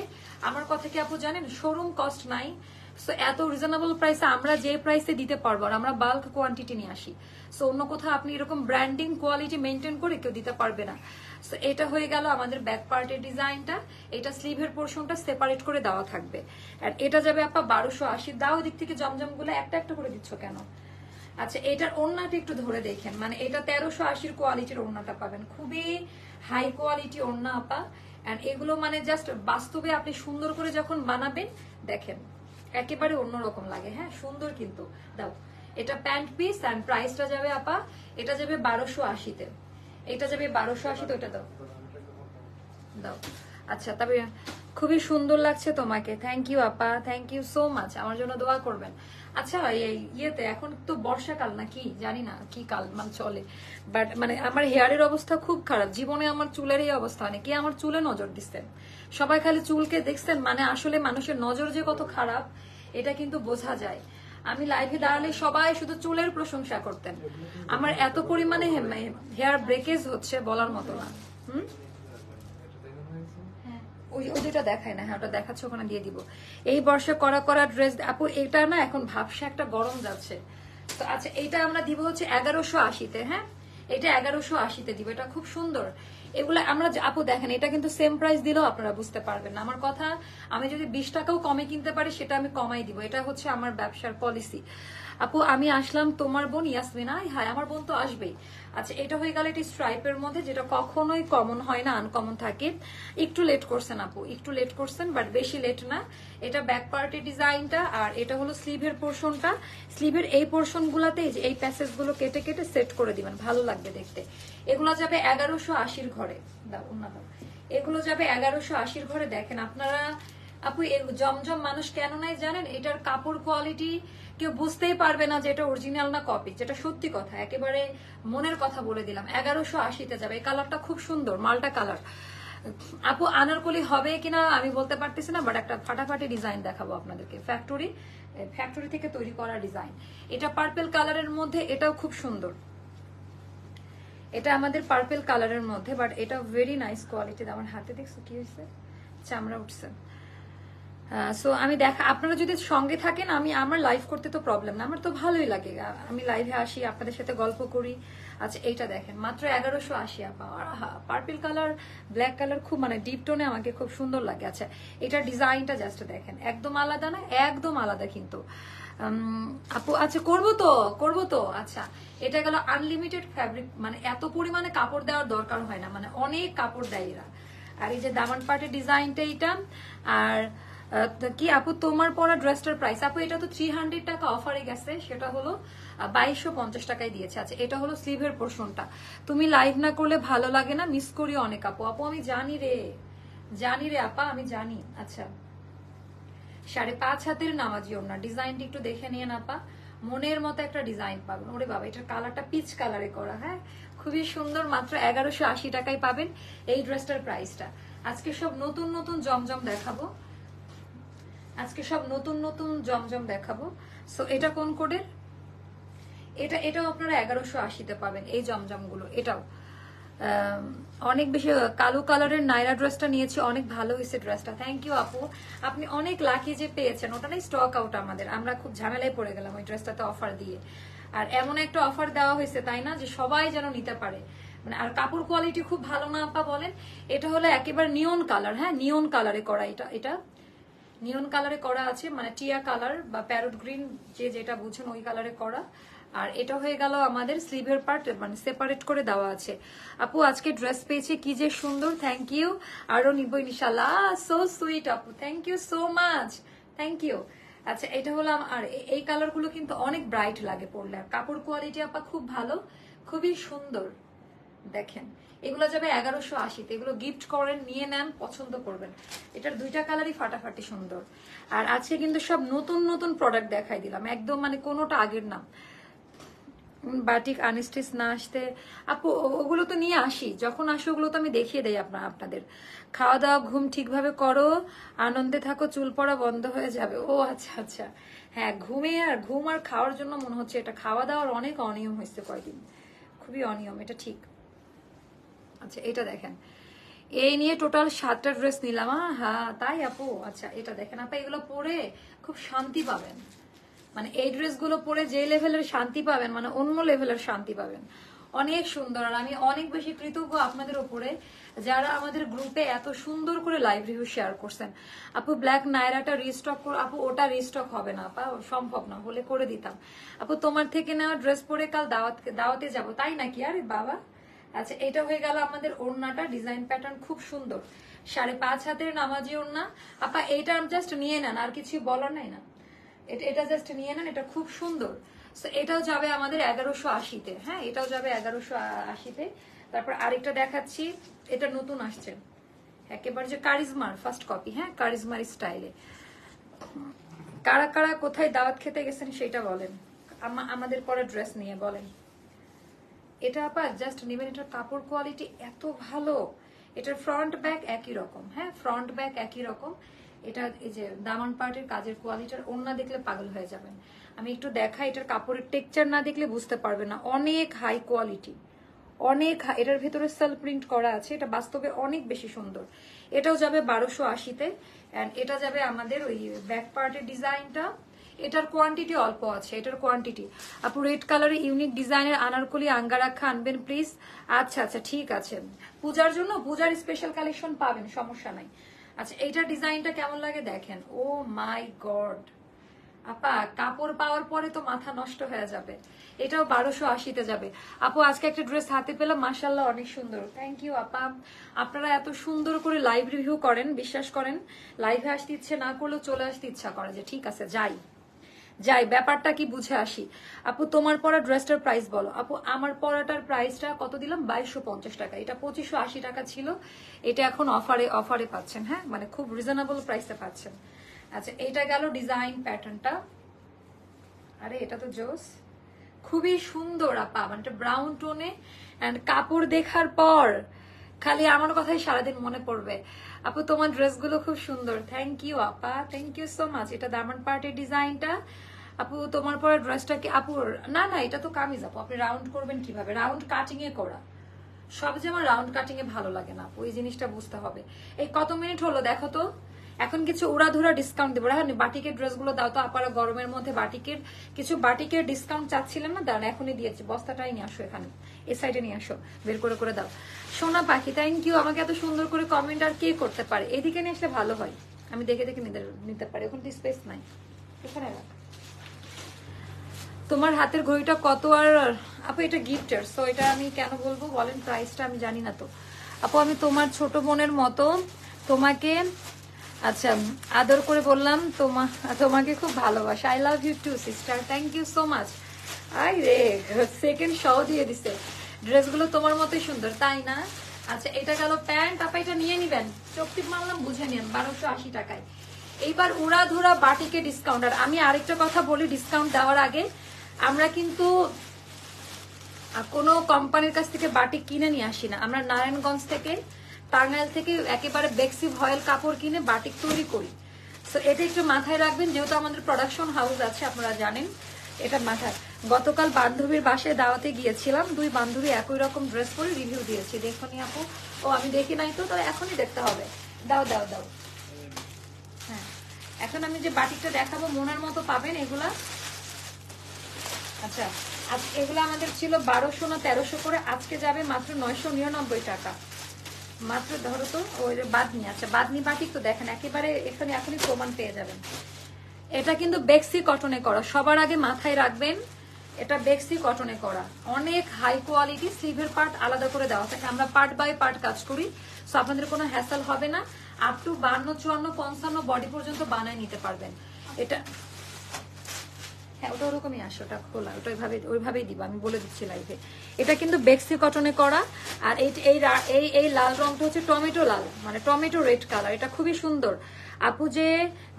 আমার কথা কি আপু জানেন, শোরুম কস্ট নাই। সো এত রিজনেবল প্রাইসে আমরা যে প্রাইসে দিতে পারবো, আর আমরা বাল্ক কোয়ান্টিটি নিয়ে আসি। সো অন্য কোথাও আপনি এরকম ব্র্যান্ডিং কোয়ালিটি মেনটেন করে কেউ দিতে পারবে না। সো এটা হয়ে গেল আমাদের ব্যাক পার্টের ডিজাইনটা। এটা স্লিভের পোর্শনটা সেপারেট করে দেওয়া থাকবে। আর এটা যাবে আপা 1280। দাও দিক থেকে জমজম গুলো একটা একটা করে দিচ্ছ কেন? আচ্ছা এটার ওড়নাটা একটু ধরে দেখেন, মানে এটা 1380 কোয়ালিটির ওড়নাটা পাবেন, খুবই হাই কোয়ালিটি ওড়না আপা। এন্ড এগুলো মানে জাস্ট বাস্তবে আপনি সুন্দর করে যখন বানাবেন দেখেন একেবারে অন্যরকম লাগে। হ্যাঁ সুন্দর কিন্তু। দাও এটা প্যান্ট পিস এন্ড প্রাইসটা যাবে আপা, এটা যাবে 1280-তে, এটা যাবে 1280-তে। ওটা দাও দাও। আচ্ছা তবে খুবই সুন্দর লাগছে তোমাকে, থ্যাংক ইউ আপা, থ্যাংক ইউ সো মাচ, আমার জন্য দোয়া করবেন। আচ্ছা এই ইয়েতে এখন তো বর্ষাকাল নাকি জানি না কি কাল মানে চলে, বাট মানে আমার হেয়ারের অবস্থা খুব খারাপ। জীবনে আমার চুলের এই অবস্থা মানে কি, আমার চুলে নজর দিচ্ছেন সবাই, খালি চুলকে দেখছেন। মানে আসলে মানুষের নজর যে কত খারাপ এটা কিন্তু বোঝা যায়। আমি লাইভে দাঁড়ালে সবাই শুধু চুলের প্রশংসা করতেন, আমার এত পরিমাণে হেয়ার ব্রেকেজ হচ্ছে বলার মতো না। ওই যেটা দেখায় না, হ্যাঁ ওটা দেখাচ্ছে, ওখানে দিয়ে দিব। এই বর্ষে করা করা ড্রেস আপু, এটা না এখন ভাবসা একটা গরম যাচ্ছে। তো আচ্ছা এটা আমরা দিব হচ্ছে 1180-তে। হ্যাঁ এটা 1180-তে দিব, এটা খুব সুন্দর। এগুলো আমরা আপু দেখেন, এটা কিন্তু সেম প্রাইস দিলেও আপনারা বুঝতে পারবেন না আমার কথা। আমি যদি 20 টাকাও কমে কিনতে পারি সেটা আমি কমাই দিব, এটা হচ্ছে আমার ব্যবসার পলিসি। আপু আমি আসলাম তোমার বোন ইয়াসমিনা। হ্যাঁ আমার বোন তো আসবেই। আচ্ছা এটা হয়ে গেল এটি স্ট্রাইপের মধ্যে, যেটা কখনোই কমন হয় না, আনকমন থাকে। একটু লেট করছেন আপু, একটু লেট করছেন, বাট বেশি লেট না। এটা ব্যাক পার্টের ডিজাইনটা, আর এটা হলো স্লিভের পোর্শনটা। স্লিভের এই পোর্শন গুলাতে এই প্যাসেজ গুলো কেটে কেটে সেট করে দিবেন, ভালো লাগবে দেখতে। এগুলো যাবে 1180 ঘরে। দাও না দাও, এগুলো যাবে 1180 ঘরে। দেখেন আপনারা আপু, জমজম মানুষ কেন নাই জানেন? এটার কাপড় কোয়ালিটি কেউ বুঝতেই পারবে না যে এটা অরিজিনাল না কপি, যেটা সত্যি কথা, একেবারে মনের কথা বলে দিলাম। 1180-তে যাবে। এই কালারটা খুব সুন্দর, মালটা কালার। আপু আনারকলি হবে কিনা আমি বলতে পারতেছি না, বাট একটা ফাটাফাটি ডিজাইন দেখাবো আপনাদেরকে। ফ্যাক্টরি থেকে তৈরি করা ডিজাইন। এটা পার্পল কালারের মধ্যে, এটাও খুব সুন্দর। এটা আমাদের পার্পল কালারের মধ্যে, বাট এটা ভেরি নাইস কোয়ালিটি। আমার হাতে দেখছো কি হয়েছে, চামড়া উঠছে। সো আমি আপনারা যদি সঙ্গে থাকেন, আমার লাইভ করতে তো প্রবলেম না, আমার তো ভালোই লাগে। আমি লাইভে আসি, আপনাদের সাথে গল্প করি। আচ্ছা এইটা দেখেন, মাত্র 1180 আপা। পার্পল কালার, ব্ল্যাক কালার, খুব মানে ডিপ টোনে আমাকে খুব সুন্দর লাগে। আচ্ছা এটা ডিজাইনটা জাস্ট দেখেন, একদম আলাদা না, একদম আলাদা কিন্তু আপু। আচ্ছা করবো তো। আচ্ছা এটা গেল আনলিমিটেড ফ্যাব্রিক, মানে এত পরিমাণে কাপড় দেওয়ার দরকার হয় না, মানে অনেক কাপড় দেয় এরা। আর এই যে দামান পাটের ডিজাইনটা এইটা। আর কি আপু তোমার পরা ড্রেসটার প্রাইস? আপু এটা তো 300 টাকা অফারে গেছে, সেটা হলো 2250 টাকায় দিয়েছে। আচ্ছা এটা হলো স্লিভের পোর্শনটা। তুমি লাইভ না করলে ভালো লাগে না, মিস করি অনেক আপু। আপু আমি জানি রে আপা, আমি জানি। আচ্ছা 5.5 হাতের নামাজি ওড়না, ডিজাইনটা একটু দেখে নিয়ে আপা, মনের মতো একটা ডিজাইন পাবেন। ওরে বাবা, এটার কালারটা পিচ কালারে করা, হ্যাঁ খুবই সুন্দর। মাত্র 1180 টাকায় পাবেন এই ড্রেসটার প্রাইসটা। আজকে সব নতুন নতুন জমজম দেখাবো, সো এটা কোন কোডের? এটাও আপনারা 1180-তে পাবেন এই জমজম গুলো। এটাও অনেক বেশি কালো কালারের নাইরা ড্রেসটা নিয়েছি, অনেক ভালো হয়েছে ড্রেসটা। থ্যাংক ইউ আপু, আপনি অনেক লাকি যে পেয়েছেন। ওটা নাই স্টক আউট আমাদের, আমরা খুব ঝামেলায় পড়ে গেলাম ওই ড্রেসটাতে অফার দিয়ে। আর এমন একটা অফার দেওয়া হয়েছে তাই না, যে সবাই যেন নিতে পারে। মানে আর কাপড় কোয়ালিটি খুব ভালো না আপা বলেন? এটা হলো একেবারে নিয়ন কালার, হ্যাঁ নিয়ন কালারে করা। এটা নিয়ন কালারে করা আছে, মানে টিয়া কালার বা প্যারট গ্রিন, যেটা বুঝেন ওই কালারে করা। আর এটা হয়ে গেল আমাদের স্লিভের পার্ট, মানে সেপারেট করে দেওয়া আছে। আপু আজকে ড্রেস পেয়েছি, কি যে সুন্দর, থ্যাংক ইউ। আরো নিবো ইনশাল্লাহ। সো সুইট আপু, thank you so much, thank you. আচ্ছা এটা হলো, আর এই কালার গুলো কিন্তু অনেক ব্রাইট লাগে পরলে। আর কাপড় কোয়ালিটি আপা খুব ভালো, খুবই সুন্দর। দেখেন এগুলো যাবে 1180-তে। এগুলো গিফট করেন, নিয়ে নেন, পছন্দ করবেন। এটার দুইটা কালারই ফাটাফাটি সুন্দর। আর আজকে কিন্তু সব নতুন নতুন প্রোডাক্ট দেখাই দিলাম, একদম মানে কোনোটা আগের না। বাটিক আনস্টিচ না আসতে আপু, ওগুলো তো নিয়ে আসি, যখন আসি ওগুলো তো আমি দেখিয়ে দেই আপনাদের। খাওয়া দাওয়া ঘুম ঠিকভাবে করো, আনন্দে থাকো, চুল পড়া বন্ধ হয়ে যাবে। ও আচ্ছা আচ্ছা, হ্যাঁ ঘুম আর খাওয়ার জন্য মনে হচ্ছে এটা খাওয়া দাওয়ার অনেক অনিয়ম হয়েছে কয়দিন, খুবই অনিয়ম, এটা ঠিক। আচ্ছা এটা দেখেন, এই নিয়ে টোটাল 7টা ড্রেস নিলাম। হ্যাঁ তাই আপু। আচ্ছা এটা দেখেন আপা, এগুলো পরে খুব শান্তি পাবেন। মানে এই ড্রেসগুলো পরে যে লেভেলের শান্তি পাবেন, মানে অন্য লেভেলের শান্তি পাবেন, অনেক সুন্দর। আর আমি অনেক বেশি কৃতজ্ঞ আপনাদের উপরে, যারা আমাদের গ্রুপে এত সুন্দর করে লাইভ রিভিউ শেয়ার করছেন। আপু ব্ল্যাক নায়রাটা রিস্টক করো। আপু ওটা রিস্টক হবে না আপা, সম্ভব না, হলে করে দিতাম। আপু তোমার থেকে নেওয়া ড্রেস পরে কাল দাওয়াতে যাব, তাই নাকি? আরে বাবা। আচ্ছা এটা হয়ে গেল আমাদের ওড়নাটা, ডিজাইন প্যাটার্ন খুব সুন্দর। 5.5 হাতের নামাজি ওড়না আপা, এইটা জাস্ট নিয়ে নেন, আর কিছু বলার নাই না, এটা জাস্ট নিয়ে নেন, এটা খুব সুন্দর। সো এটাও যাবে আমাদের 1180-তে, হ্যাঁ এটাও যাবে 1180-তে। তারপর আরেকটা দেখাচ্ছি, এটা নতুন আসছে একেবারে, যে কারিজমার ফার্স্ট কপি, হ্যাঁ কারিজমার স্টাইলে। কারা কারা কোথায় দাওয়াত খেতে গেছেন সেটা বলেন, আমাদের পরে ড্রেস নিয়ে বলেন। এটা আপা জাস্ট নেবেন, এটার কাপড় কোয়ালিটি এত ভালো, এটার ফ্রন্ট ব্যাক একই রকম, হ্যাঁ ফ্রন্ট ব্যাক একই রকম। এটা এই যে দামান পার্টের কাজের কোয়ালিটির, ওড়না দেখলে পাগল হয়ে যাবেন। আমি একটু দেখাই, এটার কাপড়ের টেক্সচার না দেখলে বুঝতে পারবেন না, অনেক হাই কোয়ালিটি, অনেক। এটার ভিতরে সেলফ প্রিন্ট করা আছে, এটা বাস্তবে অনেক বেশি সুন্দর। এটাও যাবে 1280-তে। এন্ড এটা যাবে আমাদের ওই ব্যাক পার্টের ডিজাইনটা, এটার কোয়ান্টিটি অল্প আছে, এটার কোয়ান্টিটি। আপু রেড কালারে ইউনিক ডিজাইনের আনারকলি আঙ্গারাক্ষা আনবেন প্লিজ। আচ্ছা আচ্ছা ঠিক আছে, পূজার জন্য পূজার স্পেশাল কালেকশন পাবেন, সমস্যা নাই। আচ্ছা এইটার ডিজাইনটা কেমন লাগে দেখেন। ও মাই গড আপা, কাপড় পাওয়ার পরে তো মাথা নষ্ট হয়ে যাবে। এটাও 1280-তে যাবে। আপু আজকে একটা ড্রেস হাতে পেলাম, মাশাআল্লাহ অনেক সুন্দর। থ্যাংক ইউ আপা। আপনারা এত সুন্দর করে লাইভ রিভিউ করেন, বিশ্বাস করেন লাইভে আসতে ইচ্ছে না করলেও চলে আসতে ইচ্ছা করে যে ঠিক আছে যাই যাই, ব্যাপারটা কি বুঝে আসি। আপু তোমার পরা ড্রেসটার প্রাইস বলো। আপু আমার পরাটার প্রাইসটা কত দিলাম? 2250 টাকা। এটা 2580 টাকা ছিল, এটা এখন অফারে পাচ্ছেন। হ্যাঁ মানে খুব রিজনেবল প্রাইসে পাচ্ছেন। আচ্ছা এটা গেল ডিজাইন প্যাটার্নটা। আরে এটা তো জোস, খুবই সুন্দর আপা, মানে ব্রাউন টোনে এন্ড কাপড় দেখার পর খালি আমার কথাই সারাদিন মনে পড়বে। আপু তোমার ড্রেসগুলো খুব সুন্দর। থ্যাংক ইউ আপা, থ্যাংক ইউ সো মাচ। এটা দামান পার্টির ডিজাইনটা। আপু তোমার পরে ড্রেসটা কি আপুর? না না এটা তো কামিজ আপু, আপনি রাউন্ড করবেন কিভাবে? রাউন্ড কাটিং এ করা, সব যে আমার রাউন্ড কাটিং এ ভালো লাগে না, ওই জিনিসটা বুঝতে হবে। এই কত মিনিট হলো দেখো তো। এখন কিছু উড়াধুরা ডিসকাউন্ট দেবো। হ্যাঁ বাটিকের ড্রেসগুলো দাও তো আপনারা, গরমের মধ্যে বাটিকের কিছু বাটিকের ডিসকাউন্ট চাচ্ছিলেন না, দাঁড়ান এখনই দিয়েছি। বস্তাটাই নিয়ে আসো, এখানে এই সাইডে নিয়ে আসো, বের করে করে দাও। সোনা পাখি থ্যাংক ইউ। আমাকে এত সুন্দর করে কমেন্ট আর কে করতে পারে? এদিকে নিয়ে আসলে ভালো হয়, আমি দেখে দেখে নিতে পারি। এখন তো স্পেস নাই, এখানে রাখ। তোমার হাতের ঘড়িটা কত? আর আপু এটা গিফটের, সো এটা আমি কেন বলবো বলেন? প্রাইসটা আমি জানি না তো আপু। আমি তোমার ছোট বোনের মতো তোমাকে আচ্ছা আদর করে বললাম, তোমাকে খুব ভালোবাসা। I love you too sister, thank you so much. আই রে সেকেন্ড শো দিয়ে দিছে। ড্রেসগুলো তোমার মতোই সুন্দর তাই না? আচ্ছা এটা গেল প্যান্ট। আপা এটা নিয়ে নিবেন, চোখটিপ মারলাম বুঝে নিন, 1280 টাকায়। এইবার উড়াধুরা বাটিকে ডিসকাউন্ট। আর আমি আরেকটা কথা বলি ডিসকাউন্ট দেওয়ার আগে, আমরা কিন্তু কোনো কোম্পানির কাছ থেকে বাটিক কিনে নিয়ে আসি না। আমরা নারায়ণগঞ্জ থেকে, টাঙ্গাইল থেকে একেবারে বেক্সি ভয়েল কাপড় কিনে বাটিক তৈরি করি। সো এটা একটু মাথায় রাখবেন, যেহেতু আমাদের প্রোডাকশন হাউস আছে আপনারা জানেন, এটা মাথায়। গতকাল বান্ধবীর বাসায় দাওয়াতে গিয়েছিলাম, দুই বান্ধবী একই রকম ড্রেস পরে রিভিউ দিয়েছি। দেখুনি আপু? ও আমি দেখি নাই তো, তাহলে এখনই দেখতে হবে। দাও দাও দাও। হ্যাঁ এখন আমি যে বাটিকটা দেখাবো মনের মতো পাবেন এগুলা। আচ্ছা এগুলো আমাদের ছিল 1200 না 1300 করে, আজকে যাবে মাত্র 999 টাকা। মাত্র ধরো তো ওই বাদনি। আচ্ছা বাদনি বাটিক তো দেখেন একেবারে এখানে এখনই প্রমাণ পেয়ে যাবেন। এটা কিন্তু বেক্সি কটনে করা, সবার আগে মাথায় রাখবেন এটা বেক্সি কটনে করা, অনেক হাই কোয়ালিটি। স্লিভের পার্ট আলাদা করে দেওয়া থাকে, আমরা পার্ট বাই পার্ট কাজ করি, সো আপনাদের কোনো হ্যাসেল হবে না। আপ টু 52, 54, 55 বডি পর্যন্ত বানায় নিতে পারবেন এটা। হ্যাঁ ওটা ওরকমই আসে, ওটা খোলা, ওটা ওইভাবেই দিব, আমি বলে দিচ্ছি লাইভে। এটা কিন্তু বেক্সি কটনে করা। আর এই লাল রংটা হচ্ছে টমেটো লাল, মানে টমেটো রেড কালার। এটা খুবই সুন্দর। আপু যে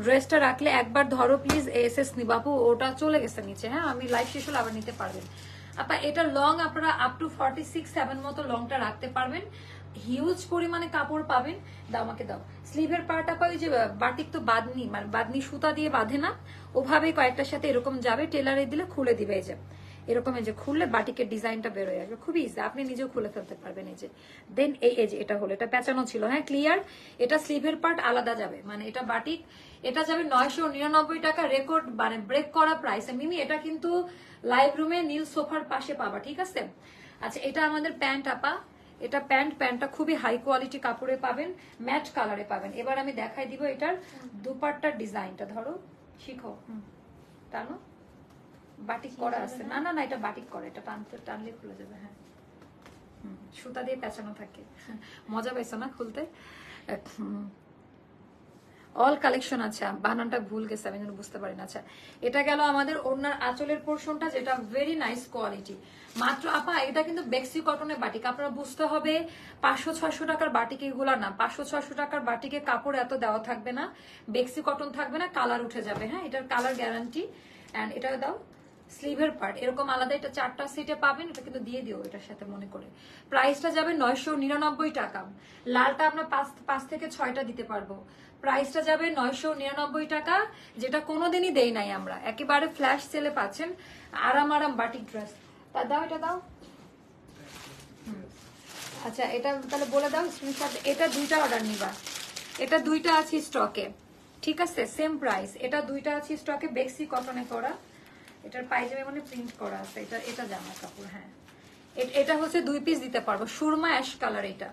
ড্রেসটা রাখলে একবার ধরো প্লিজ, এসএস নিব। আপু ওটা চলে গেছে নিচে, হ্যাঁ আমি লাইভ শেষ হলে আবার নিতে পারবেন। আপা এটা লং আপনারা আপ টু 46-7 মতো লংটা রাখতে পারবেন, হিউজ পরিমাণে কাপড় পাবেন। দাও আমাকে দাও। স্লিভের পার্ট আপা ওই যে বাটিক তো বাঁধনি, মানে বাঁধনি সুতা দিয়ে বাঁধে না, ওভাবে কয়েকটার সাথে এরকম যাবে, টেলারে দিলে খুলে দিবে। এই যে এরকম, এই যে খুললে বাটিকের ডিজাইনটা বেরোয় আসবে, খুবই ইজি, আপনি নিজেও খুলে ফেলতে পারবেন। এই যে দেন এই যে এটা হলো, এটা পেঁচানো ছিল, হ্যাঁ ক্লিয়ার। এটা স্লিভের পার্ট আলাদা যাবে, মানে এটা বাটিক, এটা যাবে 999 টাকা, রেকর্ড মানে ব্রেক করা প্রাইস। মিমি এটা কিন্তু লাইভ রুমে নীল সোফার পাশে পাবা, ঠিক আছে? আচ্ছা এটা আমাদের প্যান্ট আপা, এটা প্যান্টটা খুবই হাই কোয়ালিটি কাপড়ে পাবেন, ম্যাট কালারে পাবেন। এবার আমি দেখাই দিব এটার দুপাট্টার ডিজাইনটা। ধরো শিখো, টানো, বাটিক করা আছে। না না না এটা বাটিক করা, এটা টানলে খুলে যাবে। হ্যাঁ সুতা দিয়ে পেঁচানো থাকে। মজা পাইছো না খুলতে? অল কালেকশন আছে, বানানটা ভুল গেছে আমি যেন বুঝতে পারি না। আচ্ছা এটা গেল আমাদের ওনার আঁচলের পোর্শনটা, যেটা ভেরি নাইস কোয়ালিটি। মাত্র আপা এটা কিন্তু বেক্সি কটনের বাটিক, আপনারা বুঝতে হবে 500-600 টাকার বাটিক এগুলা না। 500-600 টাকার বাটিকে কাপড় এত দেওয়া থাকবে না, বেক্সি কটন থাকবে না, কালার উঠে যাবে। হ্যাঁ এটার কালার গ্যারান্টি। এন্ড এটা দাও স্লিভের পার্ট এরকম আলাদা, এটা 4টা সেটে পাবেন, এটা কিন্তু দিয়ে দিও এটার সাথে মনে করে। প্রাইসটা যাবে 999 টাকা। লালটা আমরা 5 থেকে 6টা দিতে পারবো। প্রাইসটা যাবে 999 টাকা, যেটা কোনোদিনই দেই নাই আমরা, একেবারে ফ্ল্যাশ সেলে পাচ্ছেন। আরাম বাটিক ড্রেস। তা দাও এটা দাও। আচ্ছা এটা তাহলে বলে দাও স্ক্রিনশট। এটা 2টা অর্ডার নিবা, এটা 2টা আছে স্টকে, ঠিক আছে, সেম প্রাইস। এটা দুইটা আছে স্টকে, বেক্সি কটনে করা, এটার পায়জামা মানে প্রিন্ট করা আছে। এটা এটা জামা কাপড়। হ্যাঁ, এটা হচ্ছে 2 পিস দিতে পারবো। সুরমা অ্যাশ কালার, এটা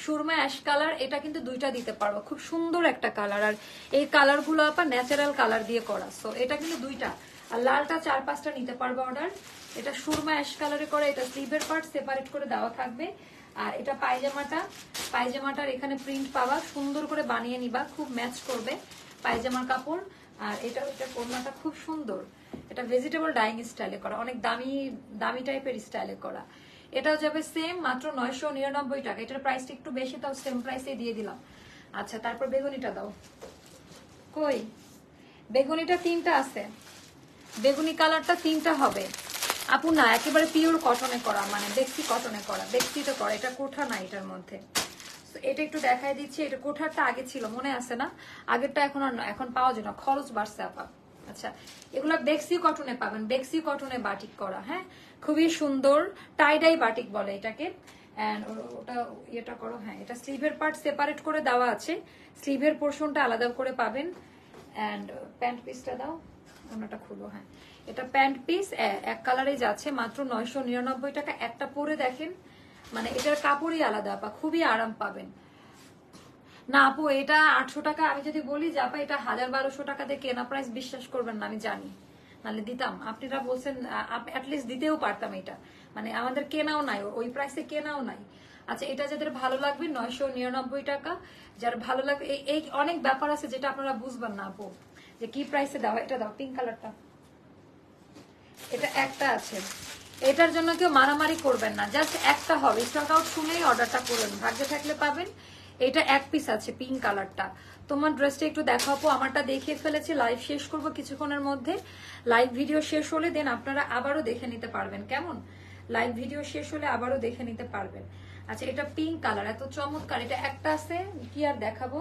সুরমা অ্যাশ কালার, এটা কিন্তু দুইটা দিতে পারবো। খুব সুন্দর একটা কালার, আর এই কালার গুলো আপা ন্যাচারাল কালার দিয়ে করা। সো এটা কিন্তু দুইটা, আর লালটা 4-5টা নিতে পারবো অর্ডার। এটা সুরমা অ্যাশ কালারে করে, এটা স্লিভের পার্ট সেপারেট করে দেওয়া থাকবে। আর এটা পায়জামাটার এখানে প্রিন্ট পাওয়া, সুন্দর করে বানিয়ে নিবা, খুব ম্যাচ করবে পায়জামার কাপড়। আর এটা কোরনাটা খুব সুন্দর, এটা ভেজিটেবল ডাইং স্টাইলে করা, অনেক দামি টাইপের স্টাইলে করা। এটাও যাবে সেম মাত্র 999 টাকা। এটার প্রাইসটা একটু বেশি, তাও সেম প্রাইসে দিয়ে দিলাম। আচ্ছা, তারপর বেগুনিটা দাও। কই বেগুনিটা? 3টা আছে, বেগুনি কালারটা 3টা হবে আপু। না, একেবারে পিওর কটনে করা, মানে বেক্সি কটনে করা, বেক্সিতে করা। এটা কোঠা না এটার মধ্যে। এটা একটু দেখাই দিচ্ছি। এটা কোঠারটা আগে ছিল, মনে আছে না? আগেরটা এখন আর এখন পাওয়া যায় না, খরচ বাড়ছে আপা। আচ্ছা, এগুলো বেক্সি কটনে পাবেন, বেক্সি কটনে বাটিক করা। হ্যাঁ, খুবই সুন্দর, টাইডাই বাটিক বলে এটাকে। এন্ড ওটা এটা করো। হ্যাঁ, এটা স্লিভের পার্ট সেপারেট করে দেওয়া আছে, স্লিভের পোর্শনটা আলাদা করে পাবেন। এন্ড প্যান্ট পিসটা দাও, ওনাটা খুলো। হ্যাঁ, এটা প্যান্ট পিস এক কালারে যাচ্ছে মাত্র 999 টাকা। একটা পরে দেখেন, মানে এটার কাপড়ই আলাদা আপা, খুবই আরাম পাবেন। না আপু, এটা 800 টাকা। আমি যদি বলি যে আপা এটা 1000-1200 টাকা দিয়ে কেনা প্রাইস, বিশ্বাস করবেন না, আমি জানি, নাহলে দিতাম। আপনারা বলছেন অ্যাটলিস্ট দিতেও পারতাম। এটা মানে আমাদের কেনাও নাই, ওই প্রাইসে কেনাও নাই। আচ্ছা, এটা যাদের ভালো লাগবে 999 টাকা। যার ভালো লাগবে, এই অনেক ব্যাপার আছে যেটা আপনারা বুঝবেন না আপু, যে কি প্রাইসে দেওয়া। এটা দাও, পিঙ্ক কালারটা, এটা একটা আছে। এটার জন্য কেউ মারামারি করবেন না, জাস্ট একটা হবে। স্টক আউট শুনেই অর্ডারটা করুন, ভাগ্যে থাকলে পাবেন। এটা এক পিস আছে, পিঙ্ক কালারটা। তোমার ড্রেসটা একটু দেখাবো, আমারটা দেখিয়ে ফেলেছি। লাইভ শেষ করব কিছুক্ষণের মধ্যে। লাইভ ভিডিও শেষ হলে দেন আপনারা আবারও দেখে নিতে পারবেন, কেমন? লাইভ ভিডিও শেষ হলে আবারও দেখে নিতে পারবেন। আচ্ছা, এটা পিঙ্ক কালার, এত চমৎকার। এটা একটা আছে, কি আর দেখাবো।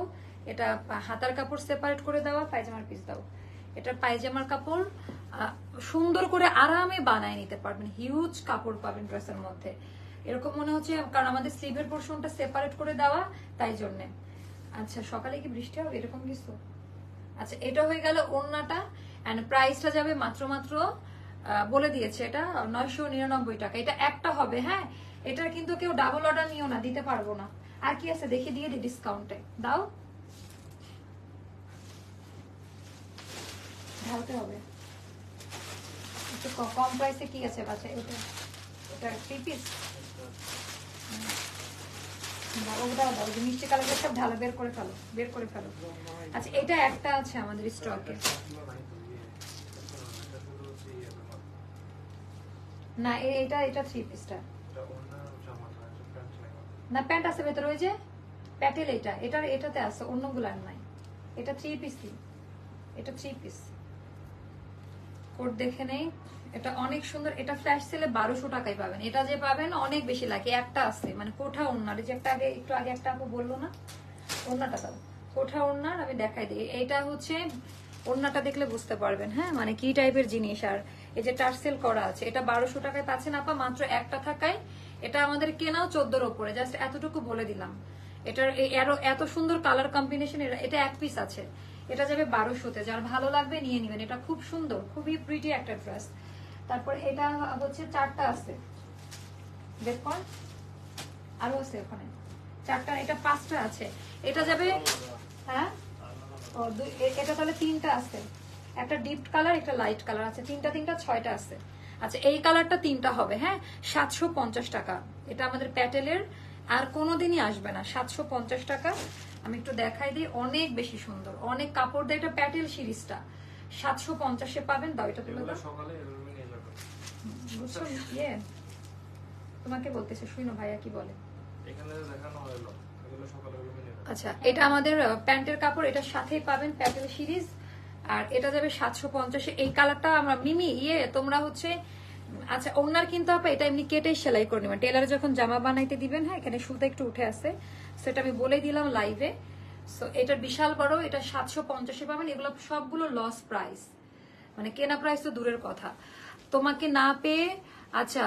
এটা হাতার কাপড় সেপারেট করে দেওয়া, পায়জামার পিস দাও। এটা পায়জামার কাপড়, সুন্দর করে আরামে বানায় নিতে পারবেন। হিউজ কাপড় পাবেন ড্রেসের মধ্যে, এরকম মনে হচ্ছে, কারণ আমাদের স্লিভের পোর্শনটা সেপারেট করে দেওয়া, তাই জন্যে। আচ্ছা, সকালে কি বৃষ্টি হবে এরকম কিছু? আচ্ছা, এটা হয়ে গেল ওড়নাটা। এন্ড প্রাইসটা যাবে মাত্র বলে দিয়েছে, এটা 999 টাকা। এটা একটা হবে। হ্যাঁ, এটার কিন্তু কেউ ডাবল অর্ডার নিও না, দিতে পারবো না। আর কি আছে দেখে দিয়ে দিই ডিসকাউন্টে, দাও। ঢালতে হবে একটু কম প্রাইসে। কি আছে বাচ্চা? এটা 3 পিস। মিষ্টি কালার সব ঢালো, বের করে ফেলো। আচ্ছা, এটা একটা আছে আমাদের স্টকে। না, এটা 3 পিসটা না, প্যান্ট আছে ভেতরে, ওই যে প্যাটেল। এটাতে আছে, অন্যগুলার নাই। এটা 3 পিসই, এটা 3 পিস। কোড দেখে নেই, এটা অনেক সুন্দর। এটা ফ্ল্যাশ সেলে 1200 টাকায় পাবেন। এটা যে পাবেন অনেক বেশি লাগে। একটা আছে, মানে কোঠা ওড়নার, যে একটা একটু আগে একটা আপু বললো না, ওড়নাটা দাও। কোঠা ওড়নার আমি দেখাই দিই। এটা হচ্ছে ওড়নাটা, দেখলে বুঝতে পারবেন। হ্যাঁ, মানে কি টাইপের জিনিস। আর এই যে টার্সেল করা আছে, এটা 1200 টাকায় পাচ্ছেন আপা, মাত্র একটা থাকায়। এটা আমাদের কেনাও 1400 ওপরে, জাস্ট এতটুকু বলে দিলাম। এটার এত সুন্দর কালার কম্বিনেশন। এটা এক পিস আছে, এটা যাবে 1200-তে। যার ভালো লাগবে নিয়ে নেবেন, এটা খুব সুন্দর, খুবই প্রিটি একটা ড্রেস। তারপর এটা হচ্ছে 4টা আছে, দেখুন আরো আছে ওখানে 4টা, এটা 5টা আছে। এটা যাবে, হ্যাঁ এটা তাহলে 3টা আছে, একটা ডিপ কালার, একটা লাইট কালার আছে। 3টা 6টা আছে। আচ্ছা, এই কালারটা 3টা হবে। হ্যাঁ, 750 টাকা। এটা আমাদের প্যাটেলের, আর কোনোদিনই আসবে না। 750 টাকা। আমি একটু দেখাই দিই, অনেক বেশি সুন্দর, অনেক কাপড় দেয়। এটা প্যাটেল সিরিজটা 750-এ পাবেন। দাও, এটা তুলে দাও। বুঝছো? ইয়ে তোমাকে বলতেছে, শুনো ভাইয়া কি বলে। আচ্ছা, এটা আমাদের প্যান্টের কাপড়, এটার সাথেই পাবেন প্যাটেল সিরিজ। আর এটা যাবে 750-এ। এই কালারটা আমরা মিমি তোমরা হচ্ছে, আচ্ছা ওনার কিন্তু আপা এটা এমনি কেটে সেলাই করে নেবেন, টেলারে যখন জামা বানাইতে দিবেন। হ্যাঁ, এখানে সুতা একটু উঠে আছে, সেটা আমি বলে দিলাম লাইভে। সো এটা বিশাল বড়, এটা 750-এ পাবেন। এগুলো সবগুলো লস প্রাইস, মানে কেনা প্রাইস তো দূরের কথা, তোমাকে না পেয়ে। আচ্ছা,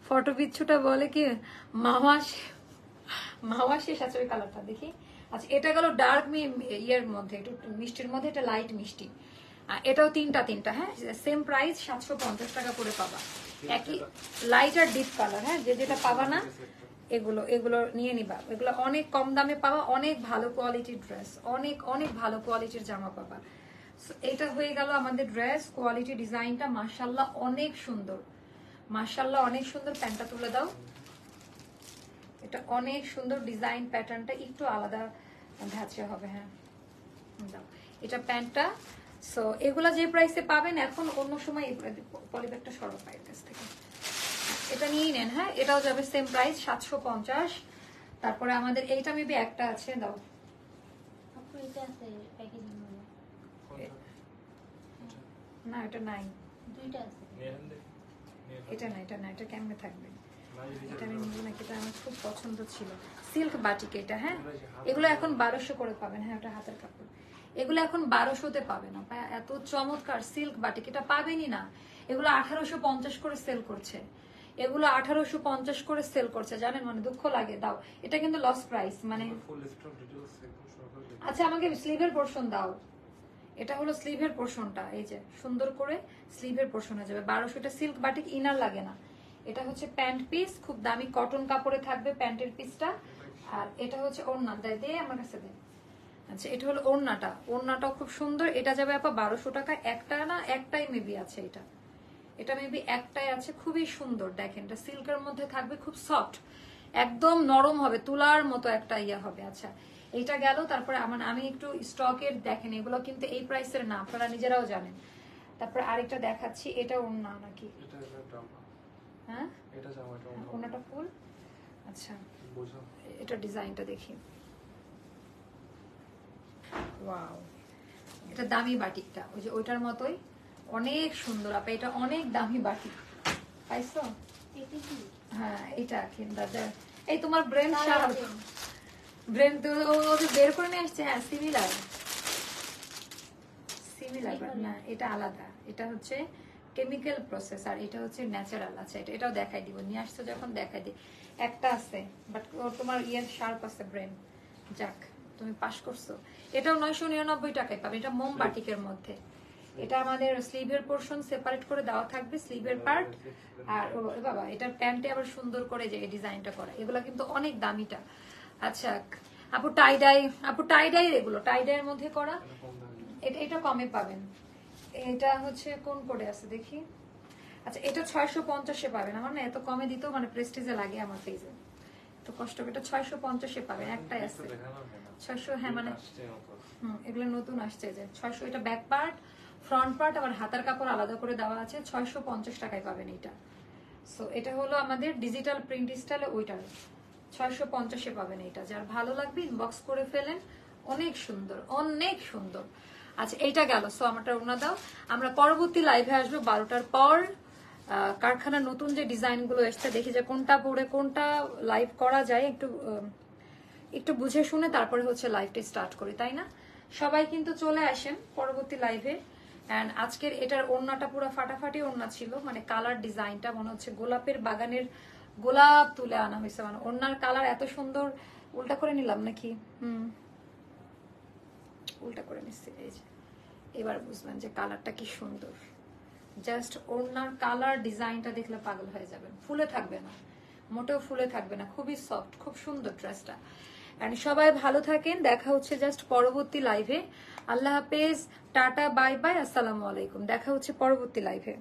ফটো বিচ্ছুটা বলে কি মাওয়া শেষ আছে, ওই কালারটা দেখি। আচ্ছা এটা গেল ডার্ক ইয়ের মধ্যে, একটু মিষ্টির মধ্যে, এটা লাইট মিষ্টি। এটাও তিনটা, হ্যাঁ সেম প্রাইস 750 টাকা করে পাবা। একই লাইট আর ডিপ কালার, হ্যাঁ যেটা পাবা না এগুলো নিয়ে নিবা। এগুলো অনেক কম দামে পাবা, অনেক ভালো কোয়ালিটির ড্রেস, অনেক অনেক ভালো কোয়ালিটির জামা পাবা। এটা হয়ে গেল আমাদের ড্রেস কোয়ালিটি। ডিজাইনটা মাশাআল্লাহ অনেক সুন্দর, মাশাআল্লাহ অনেক সুন্দর। প্যান্টটা তুলে দাও, এটা অনেক সুন্দর ডিজাইন, প্যাটার্নটা একটু আলাদা ধাঁচে হবে। হ্যাঁ দাও, এটা প্যান্টটা। সো এগুলা যে প্রাইসে পাবেন এখন, অন্য সময় এই পলিব্যাগটা সরব পায়ের কাছ থেকে এটা নিয়েই নেন। হ্যাঁ এটাও যাবে সেম প্রাইস 750। তারপরে আমাদের এইটা মেবি একটা আছে, দাও না এটা নাই, এটা না, এটা না, এটা কেমনে থাকবে, এটা আমি নিব নাকি, এটা আমার খুব পছন্দ ছিল। সিল্ক বাটিক এটা, হ্যাঁ এগুলো এখন 1200 করে পাবেন। হ্যাঁ ওটা হাতের কাপড়, এগুলো এখন 1200-তে পাবেন। এত চমৎকার সিল্ক বাটিক এটা পাবেনই না। এগুলো 1850 করে সেল করছে, এগুলো 1850 করে সেল করছে, জানেন, মানে দুঃখ লাগে। দাও, এটা কিন্তু লস প্রাইস মানে। আচ্ছা আমাকে স্লিভের পোর্শন দাও, এটা হলো স্লিভের পোর্শনটা, এই যে সুন্দর করে স্লিভের পোর্শন হয়ে যাবে 1200। এটা সিল্ক বাটিক, ইনার লাগে না। এটা হচ্ছে প্যান্ট পিস, খুব দামি কটন কাপড়ে থাকবে প্যান্টের পিসটা। আর এটা হচ্ছে ওড়না, দে আমার কাছে দে। আচ্ছা এটা হলো ওড়নাটা, ওড়নাটাও খুব সুন্দর। এটা যাবে আপা 1200 টাকা। একটা না, একটাই মেবি আছে, এটা মেবি একটাই আছে, খুবই সুন্দর। দেখেন এটা সিল্কের মধ্যে থাকবে, খুব সফট, একদম নরম হবে, তুলার মতো একটা ইয়া হবে। আচ্ছা এইটা গেল। তারপরে আমি একটু স্টকের দেখেন, এগুলো কিন্তু এই প্রাইসের না, আপনারা নিজেরাও জানেন। তারপরে আরেকটা দেখাচ্ছি, এটা ওড়না নাকি, হ্যাঁ ওড়নাটা ফুল। আচ্ছা এটা ডিজাইনটা দেখি, ওয়াও এটা দামি বাটিকটা, ওই যে ওইটার মতোই অনেক সুন্দর। আপা এটা অনেক দামি বাটিক পাইছো? হ্যাঁ এটা দাদা, এই তোমার ব্রেন শার্প, ব্রেন তো বের করে নিয়ে আসছে। হ্যাঁ সিমিলার, না এটা আলাদা, এটা হচ্ছে কেমিক্যাল প্রসেস আর এটা হচ্ছে ন্যাচারাল। আচ্ছা এটাও দেখাই দিব, নিয়ে আসছো যখন দেখাই দিই। একটা আছে বাট তোমার ইয়ের শার্প আছে ব্রেন, যাক তুমি পাস করছো। এটাও 999 টাকায় পাবে, এটা মোম বাটিকের মধ্যে। এটা আমাদের স্লিভের পোর্শন সেপারেট করে দেওয়া থাকবে, স্লিভের পার্ট। আর বাবা এটার প্যান্টে আবার সুন্দর করে যে ডিজাইনটা করা, এগুলা কিন্তু অনেক দামিটা। আচ্ছা আপু টাইডাই এগুলো টাইডাইয়ের মধ্যে করা, এটা কমে পাবেন। এটা হচ্ছে কোন কোডে আছে দেখি। আচ্ছা এটা 650-এ পাবেন। আমার না এত কমে দিতেও মানে প্রেস্টিজে লাগে আমার পেজে, তো কষ্ট করে। এটা 650-এ পাবেন, একটাই আছে 600। হ্যাঁ মানে এগুলো নতুন আসছে যে 600। এটা ব্যাক পার্ট, ফ্রন্ট পার্ট, আবার হাতার কাপড় আলাদা করে দেওয়া আছে। 650 টাকায় পাবেন এটা। সো এটা হলো আমাদের ডিজিটাল প্রিন্ট স্টাইলে, ওইটার 650-এ পাবেন। এটা যার ভালো লাগবে ইনবক্স করে ফেলেন, অনেক সুন্দর, অনেক সুন্দর। আচ্ছা এইটা গেল। সো আমারটা ওনা দাও। আমরা পরবর্তী লাইভে আসবো 12টার পর। কারখানার নতুন যে ডিজাইন গুলো এসছে, দেখি যে কোনটা পরে কোনটা লাইভ করা যায়, একটু বুঝে শুনে তারপরে হচ্ছে লাইভটা স্টার্ট করি, তাই না? সবাই কিন্তু চলে আসেন পরবর্তী লাইভে। এন্ড আজকের এটার ওড়নাটা পুরো ফাটাফাটি ওড়না ছিল, মানে কালার ডিজাইনটা মনে হচ্ছে গোলাপের বাগানের গোলাপ তুলে আনা হয়েছে, মানে ওড়নার কালার এত সুন্দর। উল্টা করে নিলাম নাকি? উল্টা করে নিচ্ছি, এই যে এবার বুঝবেন যে কালারটা কি সুন্দর। জাস্ট ওড়নার কালার ডিজাইনটা দেখলে পাগল হয়ে যাবেন। ফুলে থাকবে না, মোটেও ফুলে থাকবে না, খুবই সফট, খুব সুন্দর ড্রেসটা। এন্ড সবাই ভালো থাকেন, দেখা হচ্ছে জাস্ট পরবর্তী লাইভে। আল্লাহ হাফেজ, টাটা, বাই বাই, আসসালামু আলাইকুম। দেখা হচ্ছে পরবর্তী লাইভে।